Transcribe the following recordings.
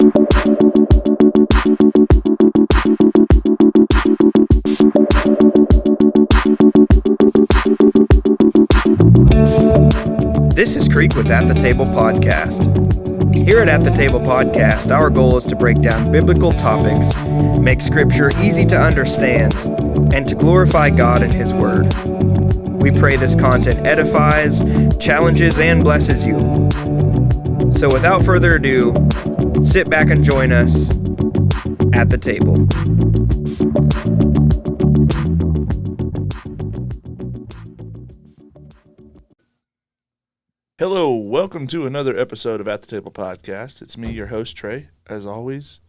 This is Creek with At the Table Podcast. Here at the Table Podcast, our goal is to break down biblical topics, make Scripture easy to understand, and to glorify God and His Word. We pray this content edifies, challenges, and blesses you. So without further ado, sit back and join us at the table. Hello, welcome to another episode of At the Table Podcast. It's me, your host, Trey, as always,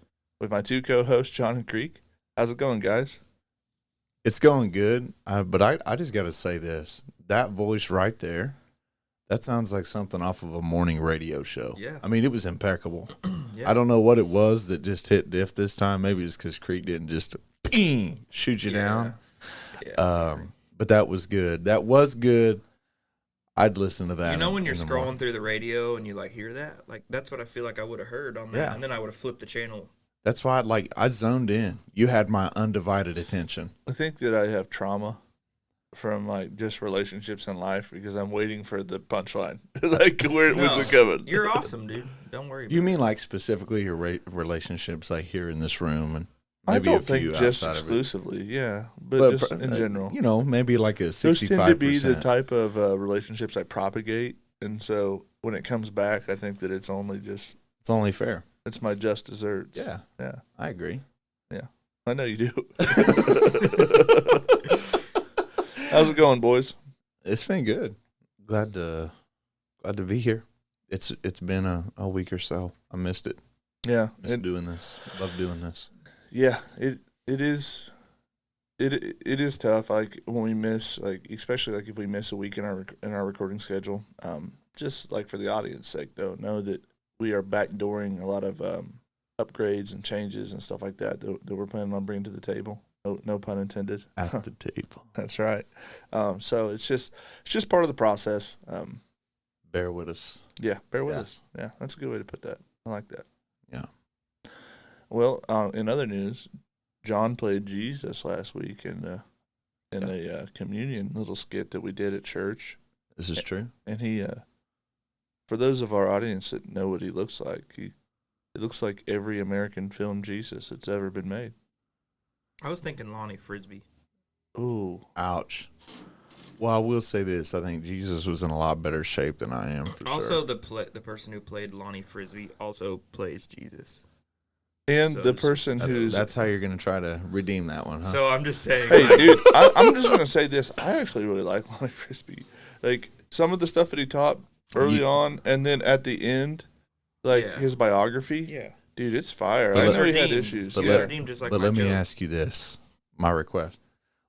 with my two co-hosts, John and Creek. How's it going, guys? It's going good, but I just got to say this. That voice right there, that sounds like something off of a morning radio show. Yeah. I mean, it was impeccable. Yeah. I don't know what it was that just hit diff this time. Maybe it's because Creek didn't just ping, shoot you down. Yeah, but that was good. That was good. I'd listen to that. You know when you're scrolling through the radio and you like hear that? Like that's what I feel like I would have heard on that. Yeah. And then I would have flipped the channel. That's why I zoned in. You had my undivided attention. I think that I have trauma from like just relationships in life because I'm waiting for the punchline. Like when's it coming? You're awesome, dude. Don't worry about You mean like specifically your relationships like here in this room and I maybe don't a few think just outside exclusively, yeah, but just in general. You know, maybe like a 65%. Those tend to be the type of relationships I propagate, and so when it comes back, I think that it's only fair. It's my just desserts. Yeah. Yeah. I agree. Yeah. I know you do. How's it going, boys? It's been good. Glad to be here. It's been a week or so. I missed it. Yeah. Doing this. Love doing this. Yeah, it is tough. Like when we miss, like especially like if we miss a week in our recording schedule. Just like for the audience sake, though, know that we are backdooring a lot of upgrades and changes and stuff like that we're planning on bringing to the table. No pun intended. At the table. That's right. So it's just part of the process. Bear with us. Yeah, bear with us. Yeah, that's a good way to put that. I like that. Yeah. Well, in other news, John played Jesus last week in the communion little skit that we did at church. This is true. And he, for those of our audience that know what he looks like, it looks like every American film Jesus that's ever been made. I was thinking Lonnie Frisbee. Ooh. Ouch. Well, I will say this. I think Jesus was in a lot better shape than I am, for Also, sure. the person who played Lonnie Frisbee also plays Jesus. And So the person who's... That's how you're going to try to redeem that one, huh? So I'm just saying. Hey, dude, I'm just going to say this. I actually really like Lonnie Frisbee. Like, some of the stuff that he taught early on, and then at the end, like his biography. Yeah. Dude, it's fire. But I know he redeemed. had issues. He was redeemed just like But my let me Joe. ask you this, my request.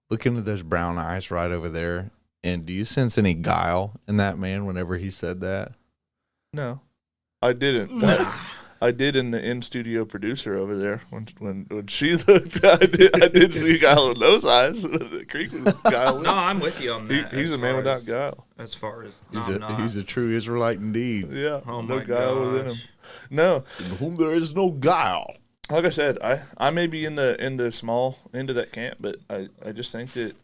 Look into those brown eyes right over there, and do you sense any guile in that man whenever he said that? No, I didn't. I did in the in-studio producer over there when she looked. I did see guile in those eyes. Creek was guileless. No, I'm with you on that. He's a man without guile. As far as He's a true Israelite indeed. Yeah, Oh no my guile within him. gosh. No, In whom there is no guile. like I said, I may be in the small end of that camp, but I just think that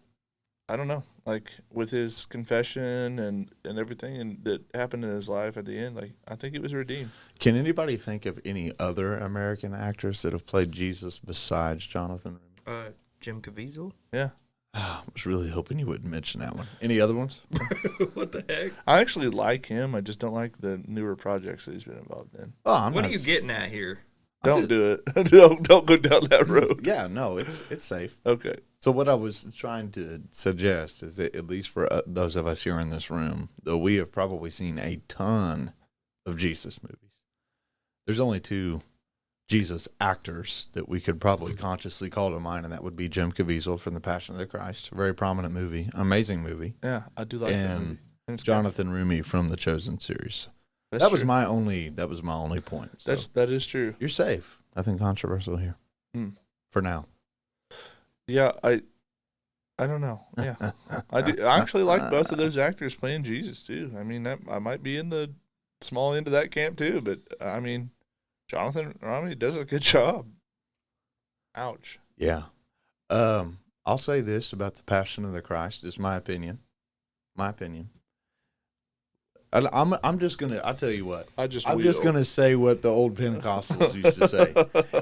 I don't know, like with his confession and everything and that happened in his life at the end, like I think it was redeemed. Can anybody think of any other American actors that have played Jesus besides Jonathan? Jim Caviezel? Yeah, I was really hoping you wouldn't mention that one. Any other ones? What the heck? I actually like him. I just don't like the newer projects that he's been involved in. Oh, What are you getting at here? Don't do it. don't go down that road. Yeah, no, it's safe. Okay. So what I was trying to suggest is that at least for those of us here in this room, though we have probably seen a ton of Jesus movies, there's only two Jesus actors that we could probably consciously call to mind, and that would be Jim Caviezel from The Passion of the Christ, a very prominent movie, amazing movie, Yeah, I do like that and movie. And it's Jonathan Rumi from The Chosen series. That's That was true. my only point. So That is true. you're safe. Nothing controversial here. For now. Yeah, I don't know. Yeah, I actually like both of those actors playing Jesus too. I mean, I might be in the small end of that camp too, but I mean, Jonathan Rami does a good job. Ouch. Yeah. I'll say this about the Passion of the Christ. It's my opinion. My opinion. I'm just gonna. I'll tell you what. I'm just gonna say what the old Pentecostals used to say.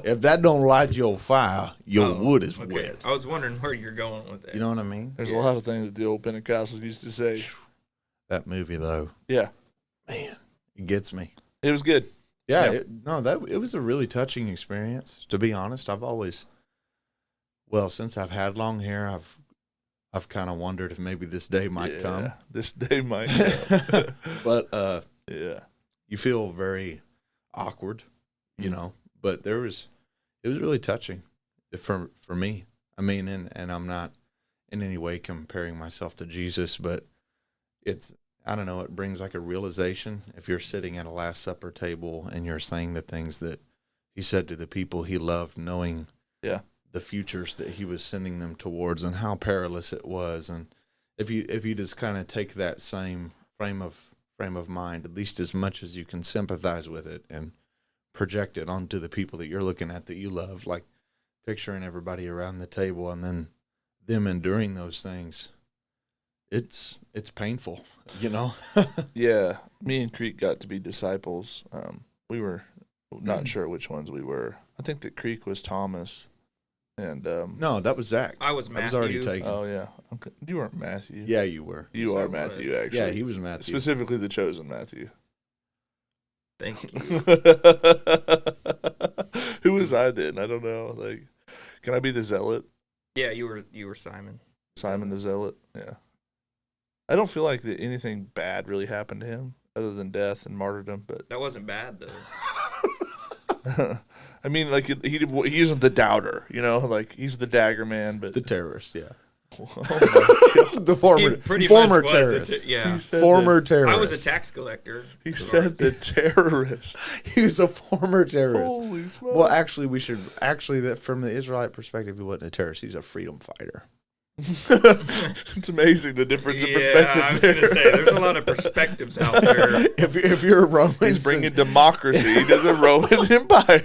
If that don't light your fire, your wood is wet. I was wondering where you're going with that. You know what I mean? There's a lot of things that the old Pentecostals used to say. That movie though. Yeah. Man, it gets me. It was good. Yeah. It was a really touching experience. To be honest, since I've had long hair, I've kind of wondered if maybe this day might come. This day might come. But yeah, you feel very awkward, you know. But it was really touching for me. I mean, and I'm not in any way comparing myself to Jesus, but I don't know, it brings like a realization if you're sitting at a Last Supper table and you're saying the things that he said to the people he loved, knowing the futures that he was sending them towards and how perilous it was. And if you just kind of take that same frame of mind, at least as much as you can sympathize with it and project it onto the people that you're looking at that you love, like picturing everybody around the table and then them enduring those things, it's painful, you know? Yeah. Me and Creek got to be disciples. We were not sure which ones we were. I think that Creek was Thomas. And no, that was Zach. I was Matthew. I was already taken. Oh, yeah. Okay. You weren't Matthew. Yeah, you were. You are Matthew, actually. Yeah, he was Matthew. Specifically the chosen Matthew. Thank you. Who was I then? I don't know. Like, can I be the zealot? Yeah, you were Simon. Simon the zealot. Yeah. I don't feel like that anything bad really happened to him other than death and martyrdom, but That wasn't bad though. I mean, like he isn't the doubter, you know, like he's the dagger man, but The terrorist, yeah. oh my God. The former was terrorist. Former terrorist. I was a tax collector. He said the terrorist. He was a former terrorist. Holy smokes. Well, actually, that from the Israelite perspective, he wasn't a terrorist. He's a freedom fighter. It's amazing the difference in perspective. I was going to say, there's a lot of perspectives out there. If you're a Roman, He's bringing democracy to the Roman Empire.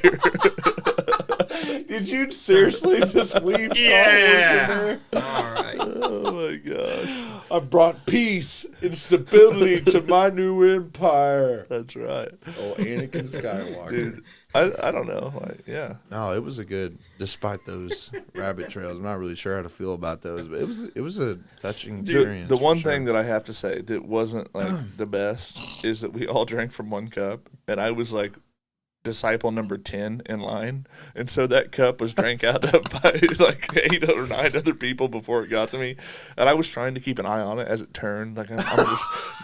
Did you seriously just weave Star Wars in there? All right. Oh my gosh. I brought peace and stability to my new empire. That's right. Oh, Anakin Skywalker. Dude, I don't know. Like, yeah. No, it was a good, despite those rabbit trails. I'm not really sure how to feel about those, but it was a touching experience. The one thing that I have to say that wasn't like the best is that we all drank from one cup, and I was like disciple number 10 in line, and so that cup was drank out of by like 8 or 9 other people before it got to me, and I was trying to keep an eye on it as it turned, like I'm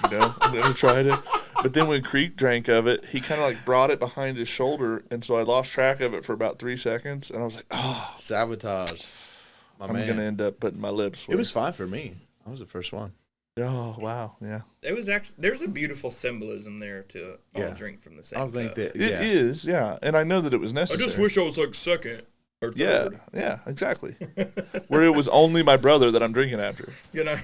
gonna try it. But then when Creek drank of it, he kind of like brought it behind his shoulder, and so I lost track of it for about 3 seconds, and I was like, oh, sabotage. I'm gonna end up putting my lips where... It was fine for me. I was the first one. Oh wow, yeah. It was actually, there's a beautiful symbolism there to all drink from the same I don't think cup. that It is, yeah, and I know that it was necessary. I just wish I was like second or third. Yeah, exactly. Where it was only my brother that I'm drinking after. You know,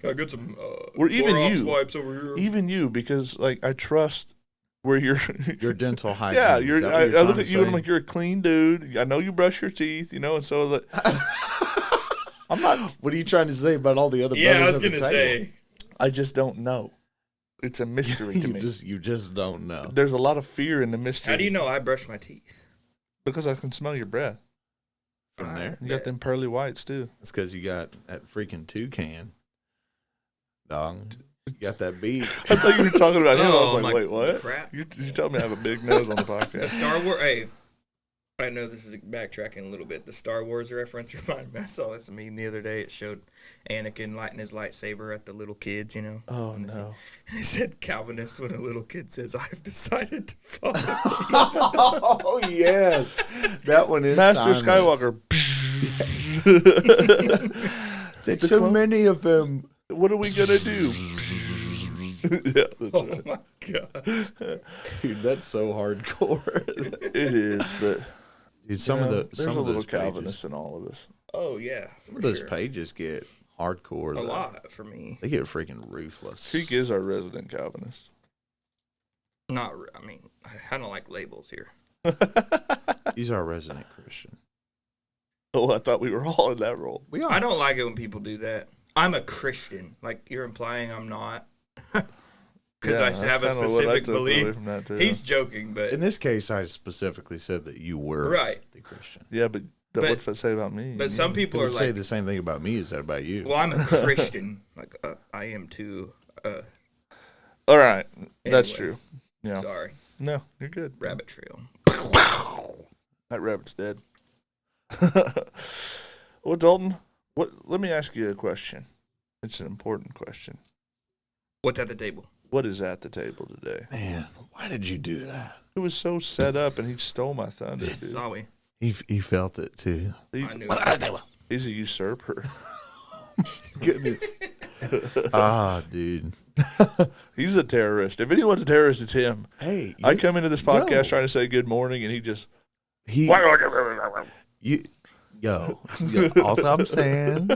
gotta get some Or even Clorox you, wipes over here. even you, because like I trust where you're. your dental hygiene. Yeah, Is that what I you're look trying at to you and I'm say? like, you're a clean dude. I know you brush your teeth, you know, and so like, I'm not. What are you trying to say about all the other Yeah, I brothers was at the gonna table? say. I just don't know. It's a mystery to me. You just don't know. There's a lot of fear in the mystery. How do you know I brush my teeth? Because I can smell your breath. From there. You got them pearly whites too. It's because you got that freaking toucan, dog. You got that beak. I thought you were talking about him. I Oh, was like, my wait, what? crap. You told me I have a big nose on the The podcast. Star Wars. Hey, I know this is backtracking a little bit. The Star Wars reference reminded me. I saw this meme the other day. It showed Anakin lighting his lightsaber at the little kids. You know. Oh And no. It said Calvinist when a little kid says, "I've decided to follow Jesus." Oh yes, that one is Master timeless. Skywalker. There's so many of them. What are we gonna do? Yeah, that's Oh right. my god. Dude, that's so hardcore. It is, but Dude, there's a little those Calvinist pages, in all of us. Oh yeah. some For of those sure. pages get hardcore. A though. lot for me. They get freaking ruthless. Creek is our resident Calvinist. I don't like labels here. He's our resident Christian. Oh, I thought we were all in that role. We are. I don't like it when people do that. I'm a Christian. Like, you're implying I'm not. Because I have a specific belief. He's joking, but In this case, I specifically said that you were right. the Christian. Yeah, but what's that say about me? But some people are say like, the same thing about me as that about you. well, I'm a Christian. Like, I am too. All right. That's Anyway. true. Yeah. Sorry. No, you're good. Rabbit trail. That rabbit's dead. Well, Dalton, let me ask you a question. It's an important question. What's at the table? What is at the table today? Man, why did you do that? It was so set up, and he stole my thunder, dude. Saw we. He felt it too. I knew He's a usurper. Goodness. Dude. He's a terrorist. If anyone's a terrorist, it's him. Hey, I come into this podcast trying to say good morning, and he just... All I'm saying,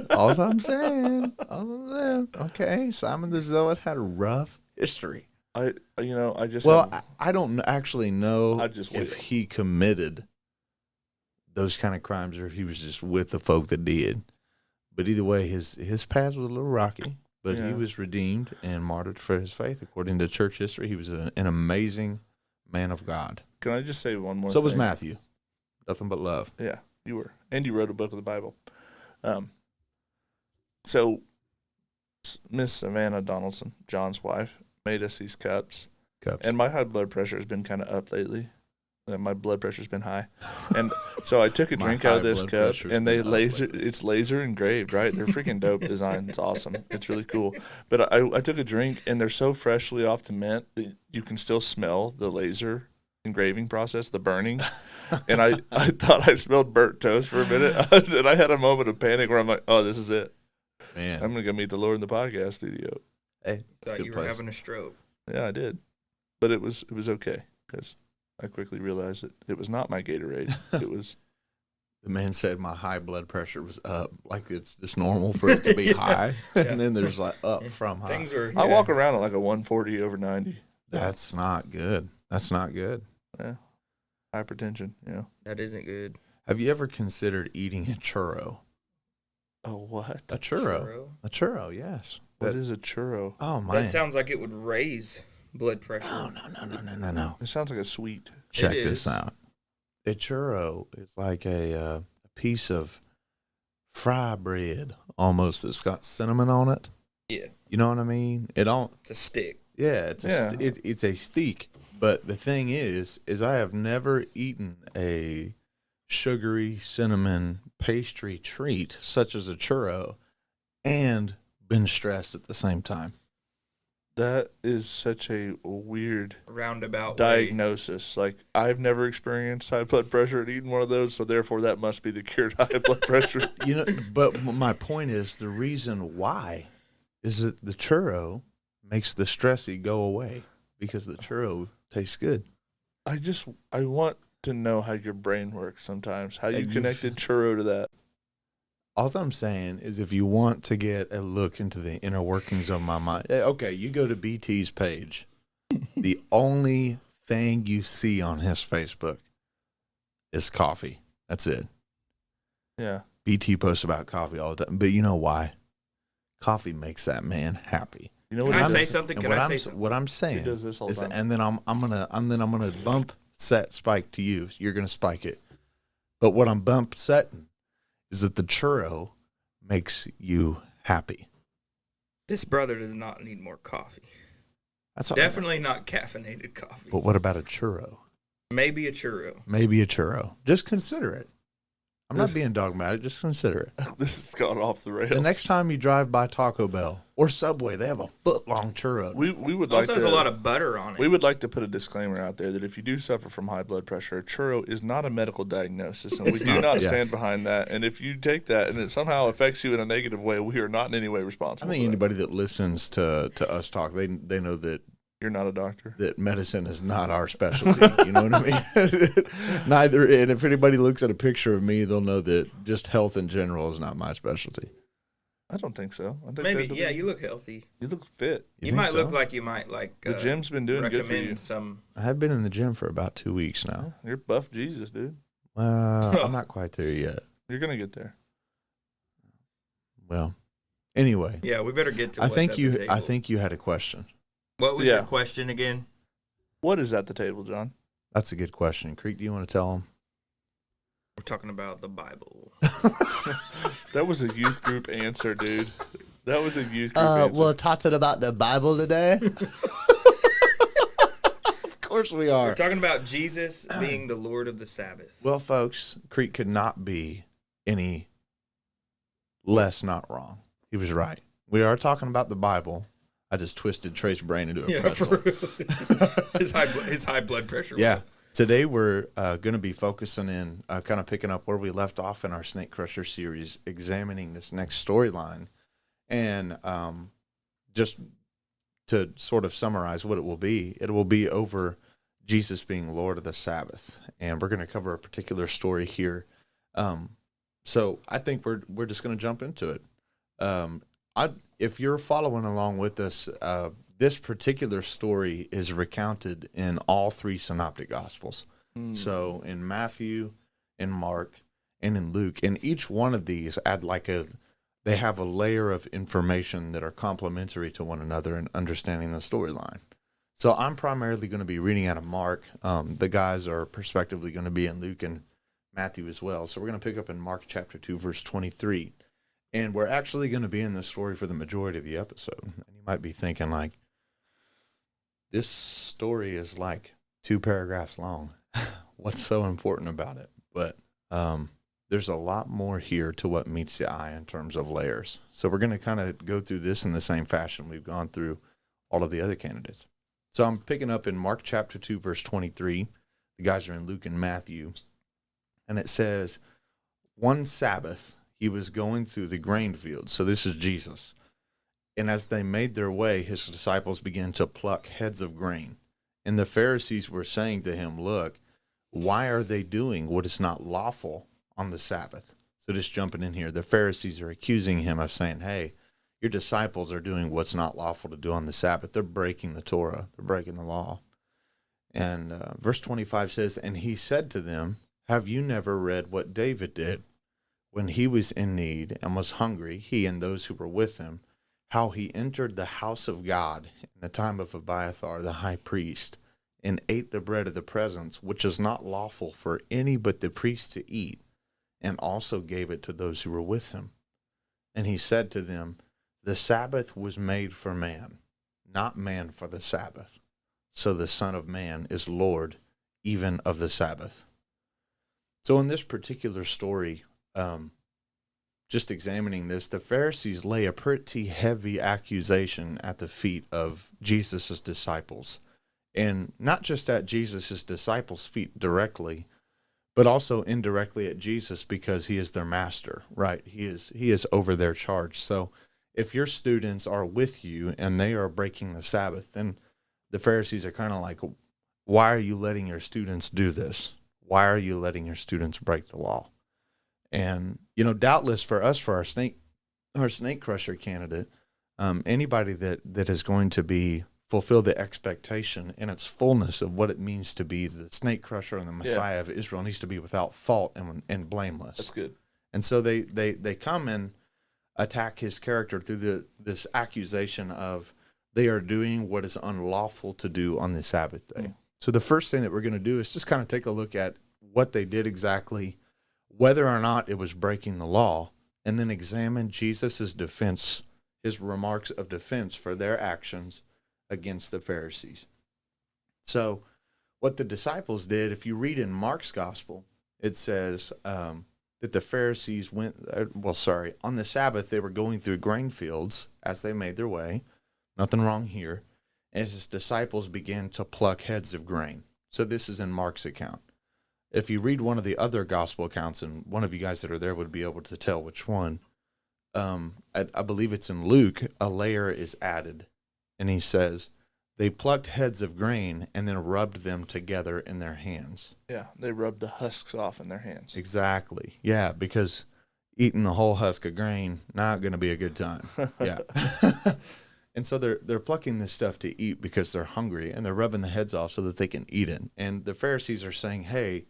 okay, Simon the Zealot had a rough history. I don't actually know just if will. he committed those kind of crimes or if he was just with the folk that did. But either way, his past was a little rocky, but he was redeemed and martyred for his faith. According to church history, he was an amazing man of God. Can I just say one more thing? So was Matthew. Nothing but love. Yeah, you were. And you wrote a book of the Bible. So Miss Savannah Donaldson, John's wife, made us these cups. And my high blood pressure has been kind of up lately. My blood pressure's been high. And so I took a drink out of this cup, and it's laser engraved, right? They're freaking dope design. It's awesome. It's really cool. But I took a drink, and they're so freshly off the mint that you can still smell the laser engraving process, the burning. And I thought I smelled burnt toast for a minute. And I had a moment of panic where I'm like, oh, this is it. Man. I'm going to go meet the Lord in the podcast studio. Hey, Thought you were having a stroke. Yeah, I did. But it was okay because I quickly realized that it was not my Gatorade. It was. The man said my high blood pressure was up, like it's just normal for it to be high. And then there's like up from high. I walk around at like a 140 over 90. That's not good. That's not good. Yeah. Hypertension, That isn't good. Have you ever considered eating a churro? A what? A churro. A churro, yes. What is a churro? Oh, man. That sounds like it would raise blood pressure. Oh, no. It sounds like a sweet. Check this out. A churro is like a piece of fry bread almost that's got cinnamon on it. Yeah. You know what I mean? It's a stick. Yeah, it's a steak. But the thing is I have never eaten a sugary cinnamon pastry treat such as a churro and been stressed at the same time. That is such a weird roundabout diagnosis. Like, I've never experienced high blood pressure and eaten one of those, so therefore that must be the cure to high blood pressure. But my point is the reason why is that the churro makes the stressy go away because the churro tastes good. I want to know how your brain works sometimes, how you connected churro to that. All I'm saying is if you want to get a look into the inner workings of my mind, okay, you go to BT's page. The only thing you see on his Facebook is coffee. That's it. Yeah. BT posts about coffee all the time. But you know why? Coffee makes that man happy. You know what? Can I say something? What I'm saying he does this all the time. and then I'm gonna bump set spike to you. You're gonna spike it. But what I'm bump setting is that the churro makes you happy. This brother does not need more coffee. That's definitely not caffeinated coffee. But what about a churro? Maybe a churro. Just consider it. I'm not being dogmatic. Just consider it. This has gone off the rails. The next time you drive by Taco Bell or Subway, they have a foot-long churro. We would also has a lot of butter on it. We would like to put a disclaimer out there that if you do suffer from high blood pressure, a churro is not a medical diagnosis, and we do not stand behind that. And if you take that and it somehow affects you in a negative way, we are not in any way responsible. I think anybody that listens to us talk, they know that you're not a doctor. That medicine is not our specialty. You know what I mean? Neither. And if anybody looks at a picture of me, they'll know that just health in general is not my specialty. I don't think so. I think Maybe, that'll yeah, be- you look healthy. You look fit. You think might look so? like you might The gym's been doing good for you. recommend some. I have been in the gym for about 2 weeks now. You're buff Jesus, dude. I'm not quite there yet. You're gonna get there. Well, anyway, Yeah, we better get to. I What's think at you. The table. I think you had a question. What was Yeah. your question again? What is at the table, John? That's a good question. Creek, do you want to tell them? We're talking about the Bible. That was a youth group answer, dude. That was a youth group answer. We're talking about the Bible today. Of course we are. We're talking about Jesus being the Lord of the Sabbath. Well, folks, Creek could not be any less not wrong. He was right. We are talking about the Bible. I just twisted Trey's brain into a yeah, pretzel. his high blood pressure. Yeah. Today we're going to be focusing in, kind of picking up where we left off in our Snake Crusher series, examining this next storyline. And just to sort of summarize what it will be over Jesus being Lord of the Sabbath. And we're going to cover a particular story here. So I think we're just going to jump into it. If you're following along with us, this particular story is recounted in all three synoptic gospels. So in Matthew, in Mark, and in Luke, and each one of these they have a layer of information that are complementary to one another in understanding the storyline. So I'm primarily going to be reading out of Mark. The guys are prospectively going to be in Luke and Matthew as well. So we're going to pick up in Mark chapter 2, verse 23. And we're actually going to be in this story for the majority of the episode. And you might be thinking, like, this story is like 2 paragraphs long. What's so important about it? But there's a lot more here to what meets the eye in terms of layers. So we're going to kind of go through this in the same fashion we've gone through all of the other candidates. So I'm picking up in Mark chapter 2, verse 23. The guys are in Luke and Matthew. And it says, one Sabbath, he was going through the grain fields. So this is Jesus. And as they made their way, his disciples began to pluck heads of grain. And the Pharisees were saying to him, look, why are they doing what is not lawful on the Sabbath? So just jumping in here, the Pharisees are accusing him of saying, hey, your disciples are doing what's not lawful to do on the Sabbath. They're breaking the Torah. They're breaking the law. And verse 25 says, and he said to them, have you never read what David did when he was in need and was hungry, he and those who were with him, how he entered the house of God in the time of Abiathar the high priest, and ate the bread of the presence, which is not lawful for any but the priest to eat, and also gave it to those who were with him. And he said to them, the Sabbath was made for man, not man for the Sabbath. So the Son of Man is Lord even of the Sabbath. So in this particular story, just examining this, the Pharisees lay a pretty heavy accusation at the feet of Jesus' disciples. And not just at Jesus' disciples' feet directly, but also indirectly at Jesus because he is their master, right? He is over their charge. So if your students are with you and they are breaking the Sabbath, then the Pharisees are kind of like, why are you letting your students do this? Why are you letting your students break the law? And, doubtless for us, for our snake crusher candidate, anybody that is going to fulfill the expectation in its fullness of what it means to be the snake crusher and the Messiah of Israel needs to be without fault and blameless. That's good. And so they come and attack his character through this accusation of they are doing what is unlawful to do on the Sabbath day. So the first thing that we're going to do is just kind of take a look at what they did exactly, whether or not it was breaking the law, and then examine Jesus' defense, his remarks of defense for their actions against the Pharisees. So what the disciples did, if you read in Mark's gospel, it says that the Pharisees on the Sabbath, they were going through grain fields as they made their way. Nothing wrong here. And his disciples began to pluck heads of grain. So this is in Mark's account. If you read one of the other gospel accounts, and one of you guys that are there would be able to tell which one, I believe it's in Luke, a layer is added. And he says, they plucked heads of grain and then rubbed them together in their hands. Yeah, they rubbed the husks off in their hands. Exactly. Yeah, because eating the whole husk of grain, not going to be a good time. Yeah. And so they're plucking this stuff to eat because they're hungry, and they're rubbing the heads off so that they can eat it. And the Pharisees are saying, hey,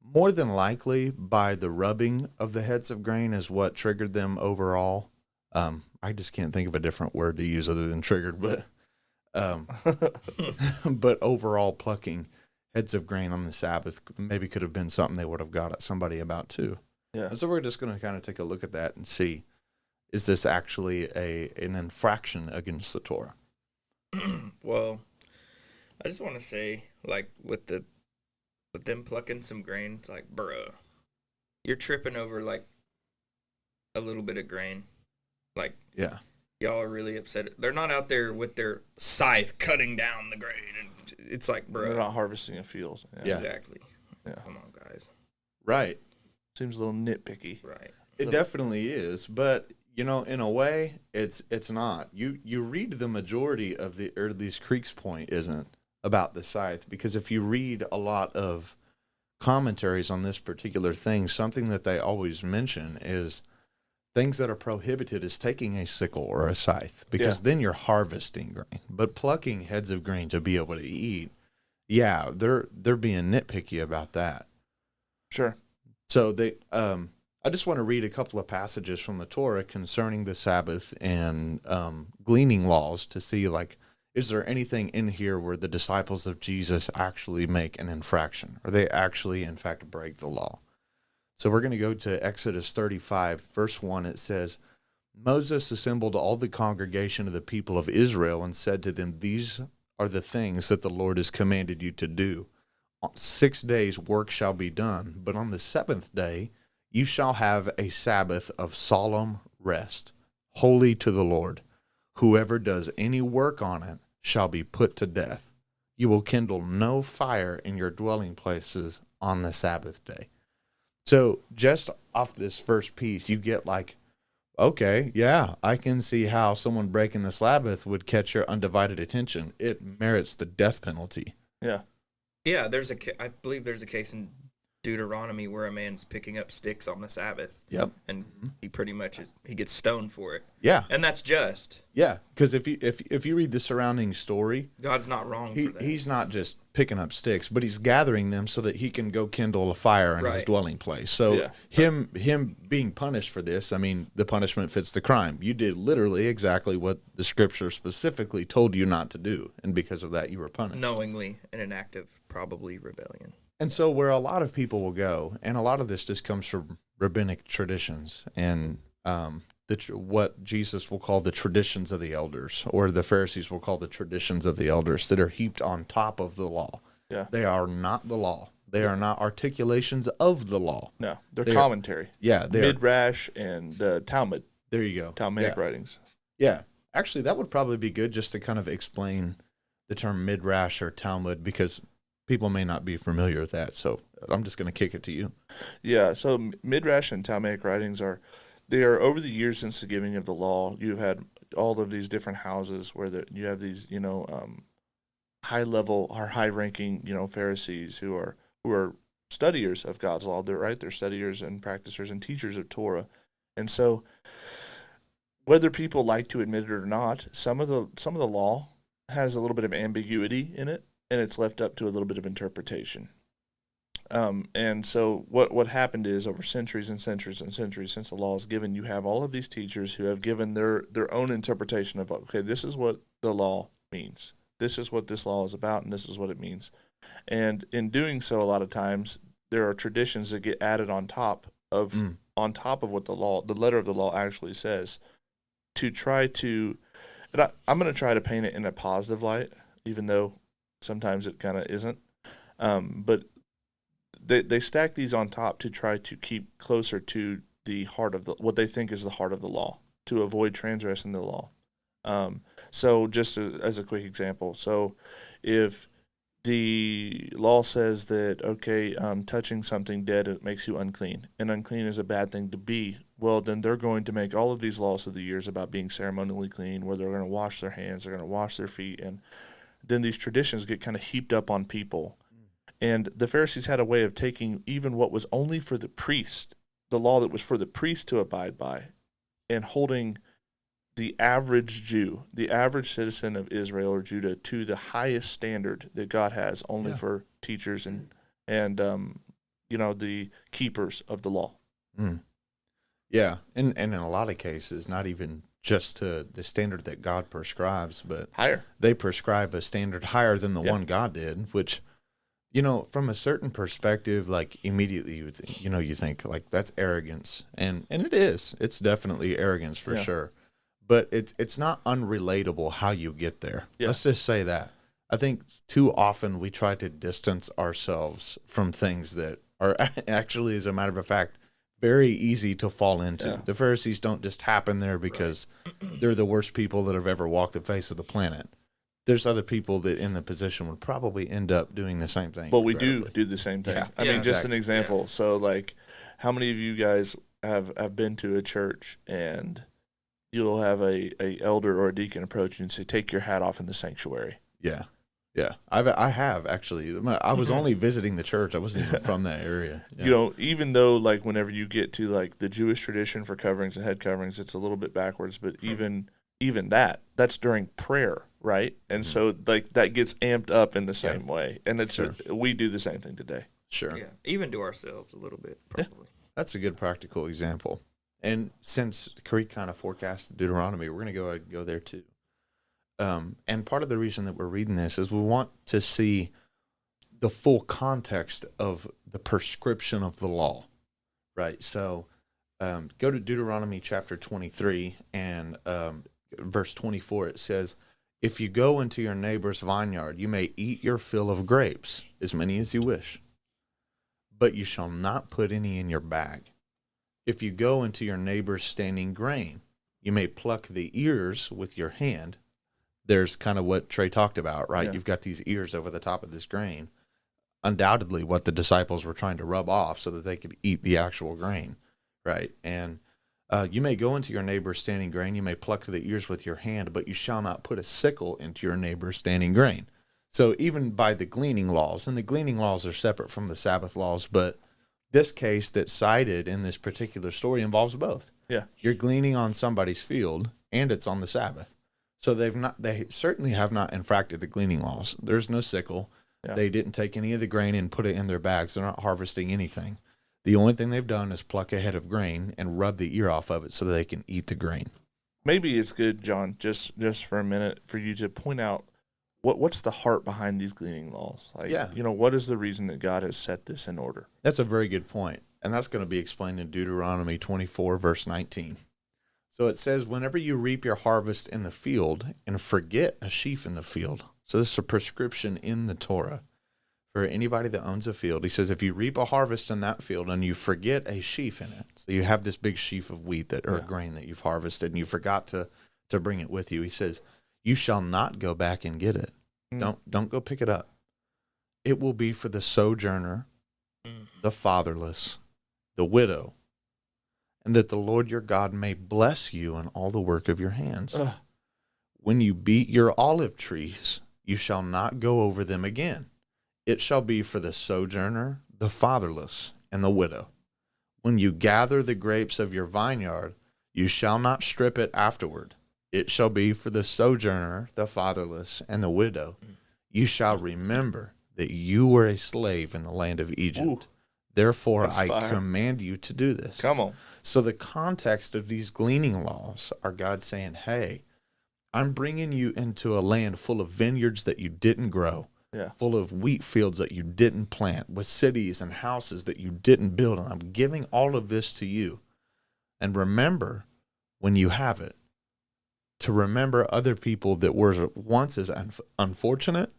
more than likely by the rubbing of the heads of grain is what triggered them overall. I just can't think of a different word to use other than triggered, but but overall plucking heads of grain on the Sabbath maybe could have been something they would have got at somebody about too. Yeah. And so we're just going to kind of take a look at that and see, is this actually an infraction against the Torah? Well, I just want to say, like, with them plucking some grain, it's like, bruh, you're tripping over, like, a little bit of grain. Like, Yeah. y'all are really upset. They're not out there with their scythe cutting down the grain. And it's like, They're bruh. not harvesting a field. Yeah. Exactly. Yeah. Come on, guys. Right. Seems a little nitpicky. Right. It definitely is, but you know, in a way, it's not. You read the majority of these Creek's point isn't about the scythe, because if you read a lot of commentaries on this particular thing, something that they always mention is things that are prohibited is taking a sickle or a scythe, because then you're harvesting grain. But plucking heads of grain to be able to eat, yeah, they're being nitpicky about that. Sure. So I just want to read a couple of passages from the Torah concerning the Sabbath and gleaning laws to see, like, is there anything in here where the disciples of Jesus actually make an infraction, or they actually, in fact, break the law? So we're going to go to Exodus 35, verse 1. It says, Moses assembled all the congregation of the people of Israel and said to them, these are the things that the Lord has commanded you to do. On 6 days work shall be done, but on the seventh day you shall have a Sabbath of solemn rest, holy to the Lord. Whoever does any work on it shall be put to death. You will kindle no fire in your dwelling places on the Sabbath day. So just off this first piece, you get like, okay, yeah, I can see how someone breaking the Sabbath would catch your undivided attention. It merits the death penalty. Yeah. Yeah, I believe there's a case in Deuteronomy where a man's picking up sticks on the Sabbath. Yep. And he pretty much he gets stoned for it. Yeah. And that's just. Yeah, because if you read the surrounding story, God's not wrong for that. He's not just picking up sticks, but he's gathering them so that he can go kindle a fire in his dwelling place. So him being punished for this, I mean, the punishment fits the crime. You did literally exactly what the scripture specifically told you not to do, and because of that, you were punished. Knowingly in an act of probably rebellion. And so where a lot of people will go, and a lot of this just comes from rabbinic traditions and what Jesus will call the traditions of the elders, or the Pharisees will call the traditions of the elders, that are heaped on top of the law. Yeah. They are not the law. They are not articulations of the law. No, they're commentary. Yeah. Midrash and Talmud. There you go. Talmudic writings. Yeah. Actually, that would probably be good just to kind of explain the term midrash or Talmud, because people may not be familiar with that. So I'm just going to kick it to you. Yeah. So Midrash and Talmudic writings are over the years since the giving of the law. You've had all of these different houses where you have these, high level or high ranking, Pharisees who are studiers of God's law. They're studiers and practicers and teachers of Torah. And so whether people like to admit it or not, some of the law has a little bit of ambiguity in it, and it's left up to a little bit of interpretation. And so what happened is, over centuries and centuries and centuries since the law is given, you have all of these teachers who have given their own interpretation of, okay, this is what the law means. This is what this law is about, and this is what it means. And in doing so, a lot of times there are traditions that get added on top of what the letter of the law actually says, to try to. And I'm going to try to paint it in a positive light, even though sometimes it kind of isn't. But they stack these on top to try to keep closer to the heart of what they think is the heart of the law, to avoid transgressing the law. So just as a quick example, so if the law says that, okay, touching something dead, it makes you unclean, and unclean is a bad thing to be, well, then they're going to make all of these laws of the years about being ceremonially clean, where they're going to wash their hands, they're going to wash their feet, and then these traditions get kind of heaped up on people. And the Pharisees had a way of taking even what was only for the priest the law that was for the priest to abide by, and holding the average Jew, the average citizen of Israel or Judah, to the highest standard that God has only for teachers and the keepers of the law. Mm. Yeah, and in a lot of cases, not even just to the standard that God prescribes, but higher. They prescribe a standard higher than the one God did, which, from a certain perspective, like immediately you think like that's arrogance, and it is. It's definitely arrogance for sure. But it's not unrelatable how you get there. Yeah. Let's just say that. I think too often we try to distance ourselves from things that are actually, as a matter of fact, very easy to fall into. Yeah. The Pharisees don't just happen there because they're the worst people that have ever walked the face of the planet. There's other people that in the position would probably end up doing the same thing. But we do the same thing. Yeah. I mean, just an example. Yeah. So, like, how many of you guys have been to a church and you'll have a elder or a deacon approach you and say, "Take your hat off in the sanctuary"? Yeah. Yeah, I have actually. I was only visiting the church. I wasn't even from that area. Yeah. Even though like whenever you get to like the Jewish tradition for coverings and head coverings, it's a little bit backwards. But even that's during prayer, right? And so like that gets amped up in the same way. And it's we do the same thing today. Sure. Yeah, even to ourselves a little bit, probably. Yeah. That's a good practical example. And since Creek kind of forecasted Deuteronomy, we're going to go there too. And part of the reason that we're reading this is we want to see the full context of the prescription of the law, right? So go to Deuteronomy chapter 23 and verse 24. It says, "If you go into your neighbor's vineyard, you may eat your fill of grapes, as many as you wish, but you shall not put any in your bag. If you go into your neighbor's standing grain, you may pluck the ears with your hand." There's kind of what Trey talked about, right? Yeah. You've got these ears over the top of this grain. Undoubtedly what the disciples were trying to rub off so that they could eat the actual grain, right? And you may go into your neighbor's standing grain. You may pluck the ears with your hand, but you shall not put a sickle into your neighbor's standing grain. So even by the gleaning laws, and the gleaning laws are separate from the Sabbath laws, but this case that's cited in this particular story involves both. Yeah. You're gleaning on somebody's field, and it's on the Sabbath. So they certainly have not infracted the gleaning laws. There's no sickle. Yeah. They didn't take any of the grain and put it in their bags. They're not harvesting anything. The only thing they've done is pluck a head of grain and rub the ear off of it so that they can eat the grain. Maybe it's good, John, just for a minute, for you to point out what's the heart behind these gleaning laws. Like, what is the reason that God has set this in order? That's a very good point, and that's going to be explained in Deuteronomy 24, verse 19. So it says, "Whenever you reap your harvest in the field and forget a sheaf in the field." So this is a prescription in the Torah for anybody that owns a field. He says, if you reap a harvest in that field and you forget a sheaf in it, so you have this big sheaf of wheat or grain that you've harvested and you forgot to bring it with you, he says, you shall not go back and get it. Don't go pick it up. It will be for the sojourner, the fatherless, the widow, and that the Lord your God may bless you in all the work of your hands. When you beat your olive trees, you shall not go over them again. It shall be for the sojourner, the fatherless, and the widow. When you gather the grapes of your vineyard, you shall not strip it afterward. It shall be for the sojourner, the fatherless, and the widow. You shall remember that you were a slave in the land of Egypt. Ooh. Therefore, I command you to do this. Come on. So the context of these gleaning laws are God saying, hey, I'm bringing you into a land full of vineyards that you didn't grow, full of wheat fields that you didn't plant, with cities and houses that you didn't build. And I'm giving all of this to you. And remember, when you have it, to remember other people that were once as unfortunate,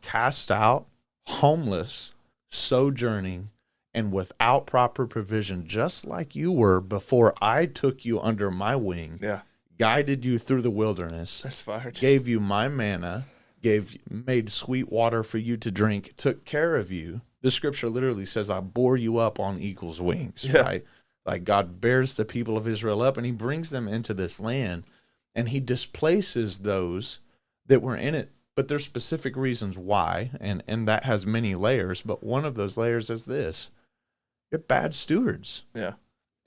cast out, homeless, sojourning, and without proper provision, just like you were before I took you under my wing, guided you through the wilderness, that's fired. Gave you my manna, made sweet water for you to drink, took care of you. The scripture literally says, I bore you up on eagle's wings, right? Like God bears the people of Israel up, and he brings them into this land, and he displaces those that were in it. But there's specific reasons why, and that has many layers, but one of those layers is this. You're bad stewards. Yeah.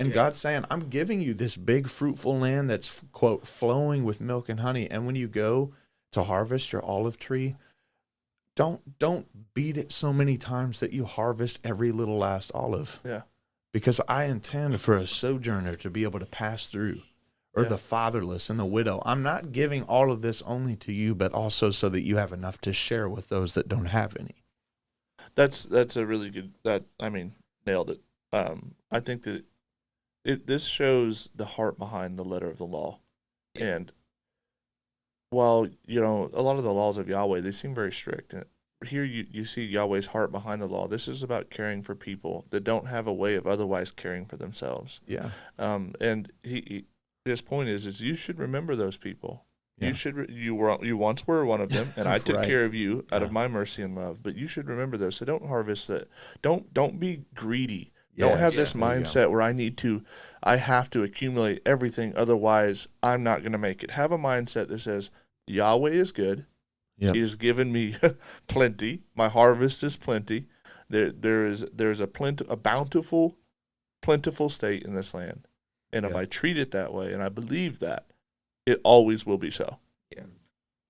And God's saying, I'm giving you this big fruitful land that's, quote, flowing with milk and honey. And when you go to harvest your olive tree, don't beat it so many times that you harvest every little last olive. Yeah. Because I intend for a sojourner to be able to pass through, or the fatherless and the widow. I'm not giving all of this only to you, but also so that you have enough to share with those that don't have any. That's a really good, nailed it. I think that this shows the heart behind the letter of the law. And while, a lot of the laws of Yahweh, they seem very strict. And here you see Yahweh's heart behind the law. This is about caring for people that don't have a way of otherwise caring for themselves. Yeah. And his point is you should remember those people. Yeah. You once were one of them, and I took care of you out of my mercy and love. But you should remember those. So don't harvest that. Don't be greedy. Don't have this mindset where I have to accumulate everything, otherwise I'm not going to make it. Have a mindset that says, Yahweh is good. Yep. He has given me plenty. My harvest is plenty. There's a bountiful, plentiful state in this land. And if I treat it that way, and I believe that, it always will be so. Yeah.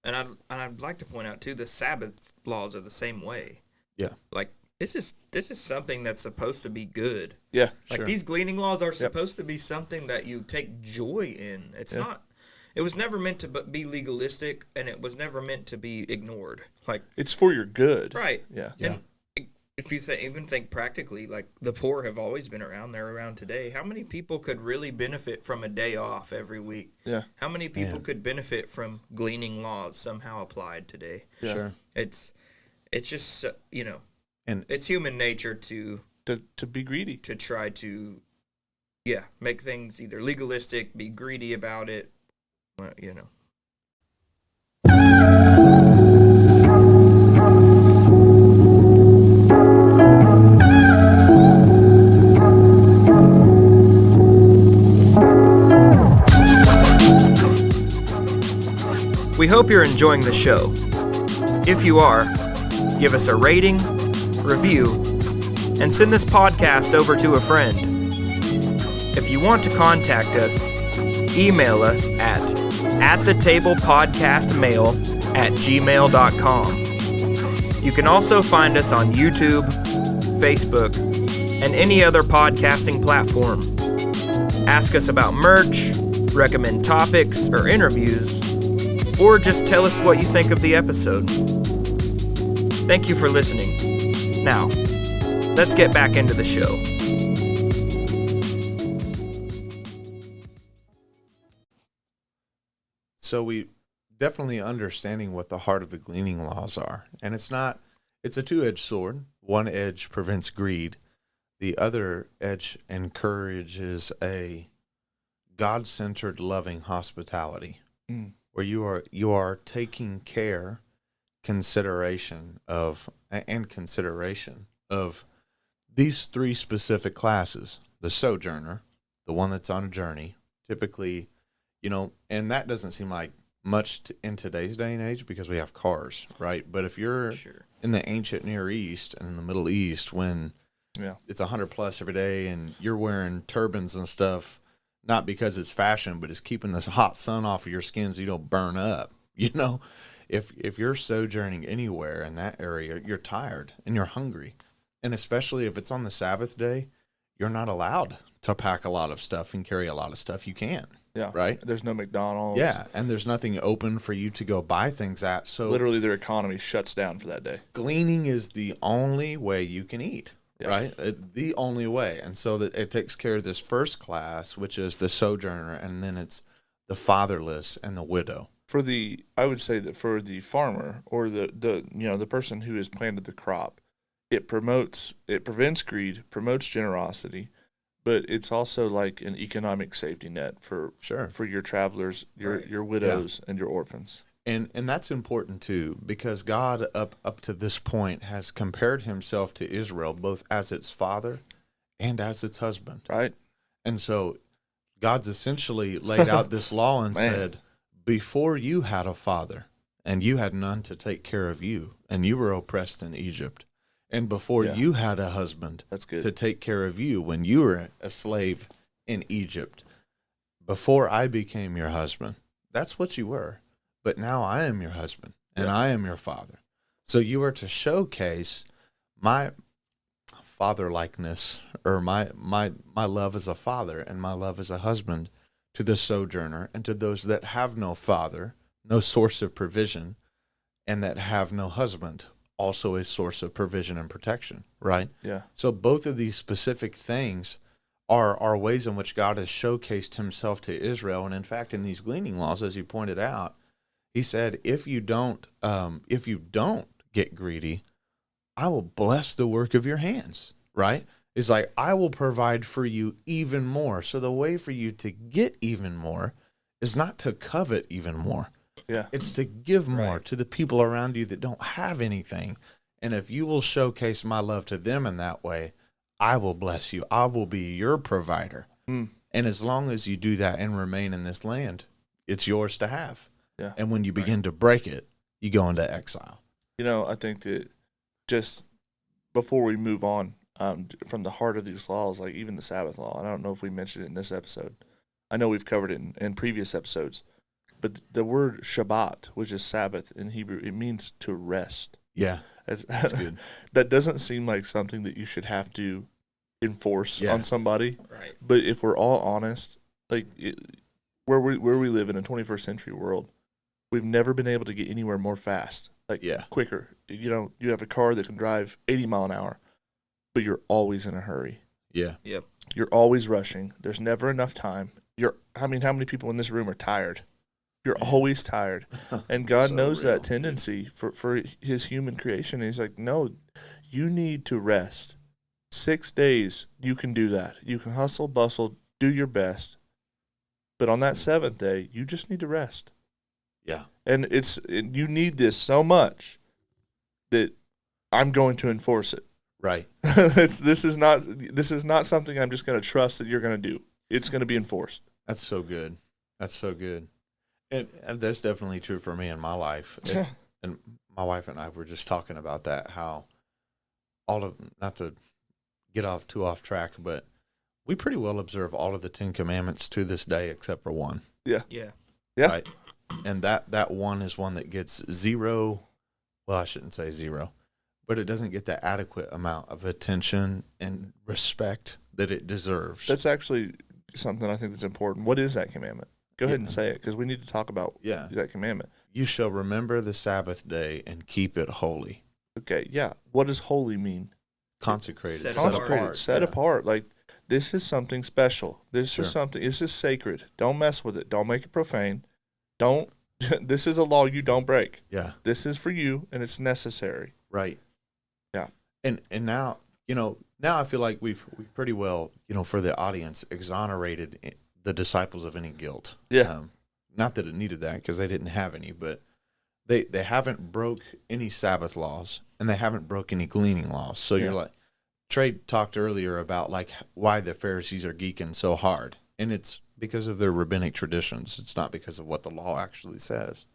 And I'd like to point out, too, the Sabbath laws are the same way. Yeah. Like, this is something that's supposed to be good. Yeah, like these gleaning laws are supposed to be something that you take joy in. It's not. It was never meant to be legalistic, and it was never meant to be ignored. Like, it's for your good, right? Yeah. And if you even think practically, like the poor have always been around. They're around today. How many people could really benefit from a day off every week? Yeah. How many people could benefit from gleaning laws somehow applied today? Yeah. Sure. It's just and it's human nature to be greedy, to try to make things either legalistic, be greedy about it, We hope you're enjoying the show. If you are, give us a rating, review, and send this podcast over to a friend. If you want to contact us, email us at thetablepodcastmail@gmail.com. You can also find us on YouTube, Facebook, and any other podcasting platform. Ask us about merch, recommend topics or interviews, or just tell us what you think of the episode. Thank you for listening. Now, let's get back into the show. So we definitely understanding what the heart of the gleaning laws are. And it's a two-edged sword. One edge prevents greed. The other edge encourages a God-centered, loving hospitality, where you are taking consideration of these three specific classes: the sojourner, the one that's on a journey, typically, and that doesn't seem like much in today's day and age because we have cars, right? But if you're in the ancient Near East and in the Middle East, when it's 100 plus every day and you're wearing turbans and stuff, not because it's fashion, but it's keeping this hot sun off of your skin so you don't burn up. If you're sojourning anywhere in that area, you're tired and you're hungry. And especially if it's on the Sabbath day, you're not allowed to pack a lot of stuff and carry a lot of stuff. You can't. Yeah. Right? There's no McDonald's. Yeah, and there's nothing open for you to go buy things at. So literally their economy shuts down for that day. Gleaning is the only way you can eat. Yeah. Right? The only way. And so that it takes care of this first class, which is the sojourner, and then it's the fatherless and the widow. I would say that for the farmer or the person who has planted the crop, it prevents greed, promotes generosity, but it's also like an economic safety net for your travelers, your widows, and your orphans. And that's important too, because God up to this point has compared himself to Israel both as its father and as its husband. Right. And so God's essentially laid out this law and said, before you had a father and you had none to take care of you, and you were oppressed in Egypt, and before you had a husband to take care of you when you were a slave in Egypt, before I became your husband, that's what you were. But now I am your husband and I am your father. So you are to showcase my fatherlikeness, or my love as a father and my love as a husband to the sojourner and to those that have no father, no source of provision, and that have no husband, also a source of provision and protection, right? Yeah. So both of these specific things are ways in which God has showcased himself to Israel. And in fact, in these gleaning laws, as you pointed out, he said, if you don't get greedy, I will bless the work of your hands, right? It's like, I will provide for you even more. So the way for you to get even more is not to covet even more. Yeah. It's to give more Right. to the people around you that don't have anything. And if you will showcase my love to them in that way, I will bless you. I will be your provider. Mm. And as long as you do that and remain in this land, it's yours to have. Yeah. And when you begin to break it, you go into exile. I think that just before we move on from the heart of these laws, like even the Sabbath law, I don't know if we mentioned it in this episode. I know we've covered it in previous episodes. But the word Shabbat, which is Sabbath in Hebrew, it means to rest. Yeah, that's good. That doesn't seem like something that you should have to enforce on somebody. Right. But if we're all honest, like where we live in a 21st century world, we've never been able to get anywhere more fast, quicker. You have a car that can drive 80 mile an hour, but you're always in a hurry. Yeah. Yep. You're always rushing. There's never enough time. How many people in this room are tired? You're always tired. And God So knows real. that tendency for his human creation. And he's like, no, you need to rest. 6 days, you can do that. You can hustle, bustle, do your best. But on that seventh day, you just need to rest. Yeah. And you need this so much that I'm going to enforce it. Right. This is not something I'm just going to trust that you're going to do. It's going to be enforced. That's so good. That's so good. And that's definitely true for me in my life. And my wife and I were just talking about that, how not to get off track, but we pretty well observe all of the 10 Commandments to this day except for one. Yeah. Yeah. Yeah. Right. And that one is one that gets zero. Well, I shouldn't say zero, but it doesn't get the adequate amount of attention and respect that it deserves. That's actually something I think that's important. What is that commandment? Go ahead and say it, because we need to talk about that commandment. You shall remember the Sabbath day and keep it holy. Okay, yeah. What does holy mean? Consecrated. Set apart. Like, this is something special. This is sacred. Don't mess with it. Don't make it profane. This is a law you don't break. Yeah. This is for you, and it's necessary. Right. Yeah. And now, now I feel like we've pretty well, for the audience, exonerated the disciples of any guilt. Yeah. Not that it needed that, because they didn't have any, but they haven't broke any Sabbath laws, and they haven't broke any gleaning laws. So you're like, Trey talked earlier about like why the Pharisees are geeking so hard, and it's because of their rabbinic traditions. It's not because of what the law actually says.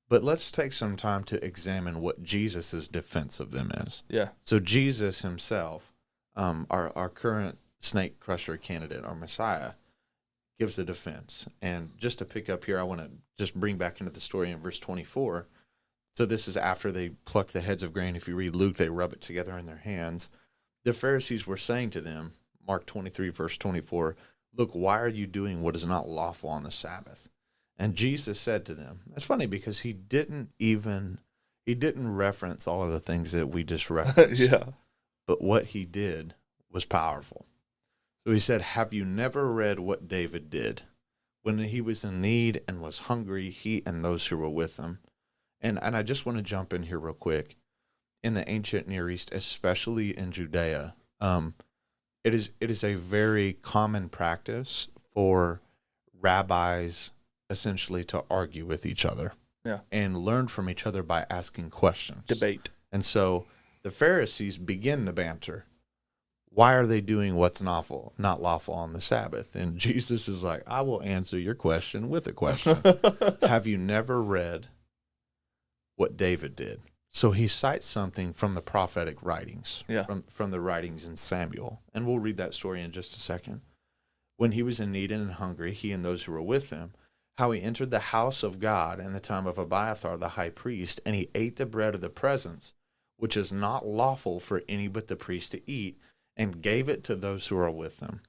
But let's take some time to examine what Jesus' defense of them is. Yeah. So Jesus himself, our current snake crusher candidate, our Messiah, gives the defense. And just to pick up here, I want to just bring back into the story in verse 24. So this is after they pluck the heads of grain. If you read Luke, they rub it together in their hands. The Pharisees were saying to them, Mark 23, verse 24, look, why are you doing what is not lawful on the Sabbath? And Jesus said to them, it's funny because he didn't reference all of the things that we just referenced. Yeah. But what he did was powerful. So he said, have you never read what David did? When he was in need and was hungry, he and those who were with him. And I just want to jump in here real quick. In the ancient Near East, especially in Judea, it is a very common practice for rabbis essentially to argue with each other. Yeah. And learn from each other by asking questions. Debate. And so the Pharisees begin the banter. Why are they doing what's not lawful on the Sabbath? And Jesus is like, I will answer your question with a question. Have you never read what David did? So he cites something from the prophetic writings, from the writings in Samuel. And we'll read that story in just a second. when he was in need and hungry, he and those who were with him, how he entered the house of God in the time of Abiathar the high priest, and he ate the bread of the presence, which is not lawful for any but the priest to eat, and gave it to those who are with them.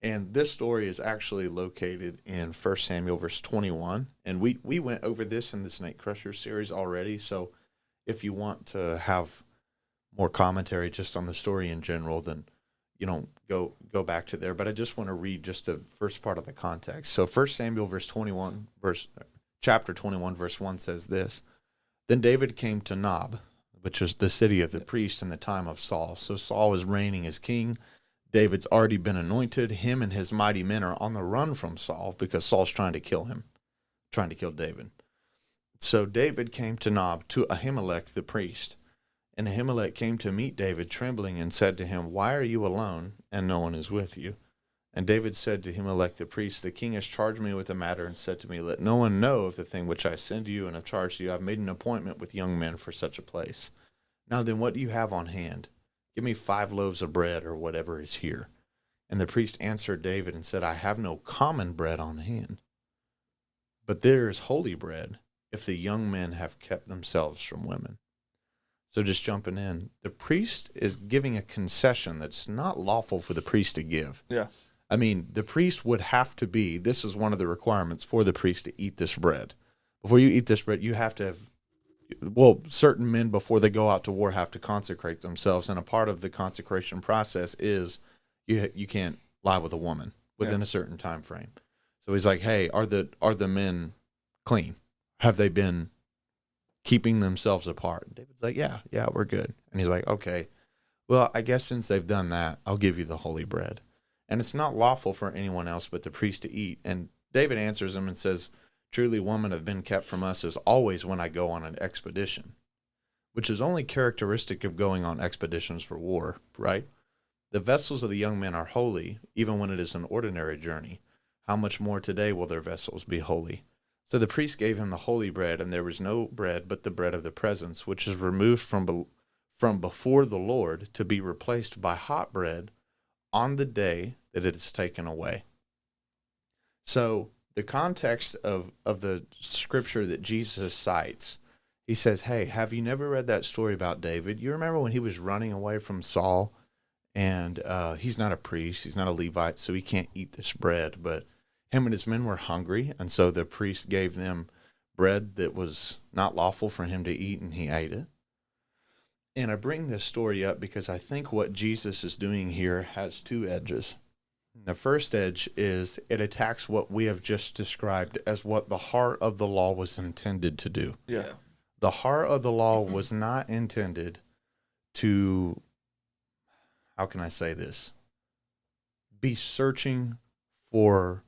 And this story is actually located in 1 Samuel verse 21. And we went over this in the Snake Crusher series already. So if you want to have more commentary just on the story in general, then go back to there. But I just want to read just the first part of the context. So 1 Samuel chapter 21 verse 1 says this: Then David came to Nob, which was the city of the priest in the time of Saul. So Saul is reigning as king. David's already been anointed. Him and his mighty men are on the run from Saul because Saul's trying to kill him, trying to kill David. So David came to Nob to Ahimelech the priest. And Ahimelech came to meet David trembling and said to him, Why are you alone and no one is with you? And David said to Ahimelech the priest, The king has charged me with the matter and said to me, Let no one know of the thing which I send you and have charged you. I've made an appointment with young men for such a place. Now then, what do you have on hand? Give me 5 loaves of bread or whatever is here. And the priest answered David and said, I have no common bread on hand, but there is holy bread if the young men have kept themselves from women. So just jumping in, the priest is giving a concession that's not lawful for the priest to give. Yeah. I mean, the priest would have to be, this is one of the requirements for the priest to eat this bread. Before you eat this bread, you have to have, certain men before they go out to war have to consecrate themselves. And a part of the consecration process is you can't lie with a woman within a certain time frame. So he's like, hey, are the men clean? Have they been keeping themselves apart? And David's like, yeah, we're good. And he's like, okay, well, I guess since they've done that, I'll give you the holy bread. And it's not lawful for anyone else but the priest to eat. And David answers him and says, Truly, women have been kept from us as always when I go on an expedition, which is only characteristic of going on expeditions for war, right? The vessels of the young men are holy, even when it is an ordinary journey. How much more today will their vessels be holy? So the priest gave him the holy bread, and there was no bread but the bread of the presence, which is removed from before the Lord to be replaced by hot bread on the day that it is taken away. So the context of the scripture that Jesus cites, he says, hey, have you never read that story about David? You remember when he was running away from Saul, and he's not a priest, he's not a Levite, so he can't eat this bread, but him and his men were hungry, and so the priest gave them bread that was not lawful for him to eat, and he ate it. And I bring this story up because I think what Jesus is doing here has 2 edges. The first edge is it attacks what we have just described as what the heart of the law was intended to do. Yeah. The heart of the law was not intended to, how can I say this, be searching for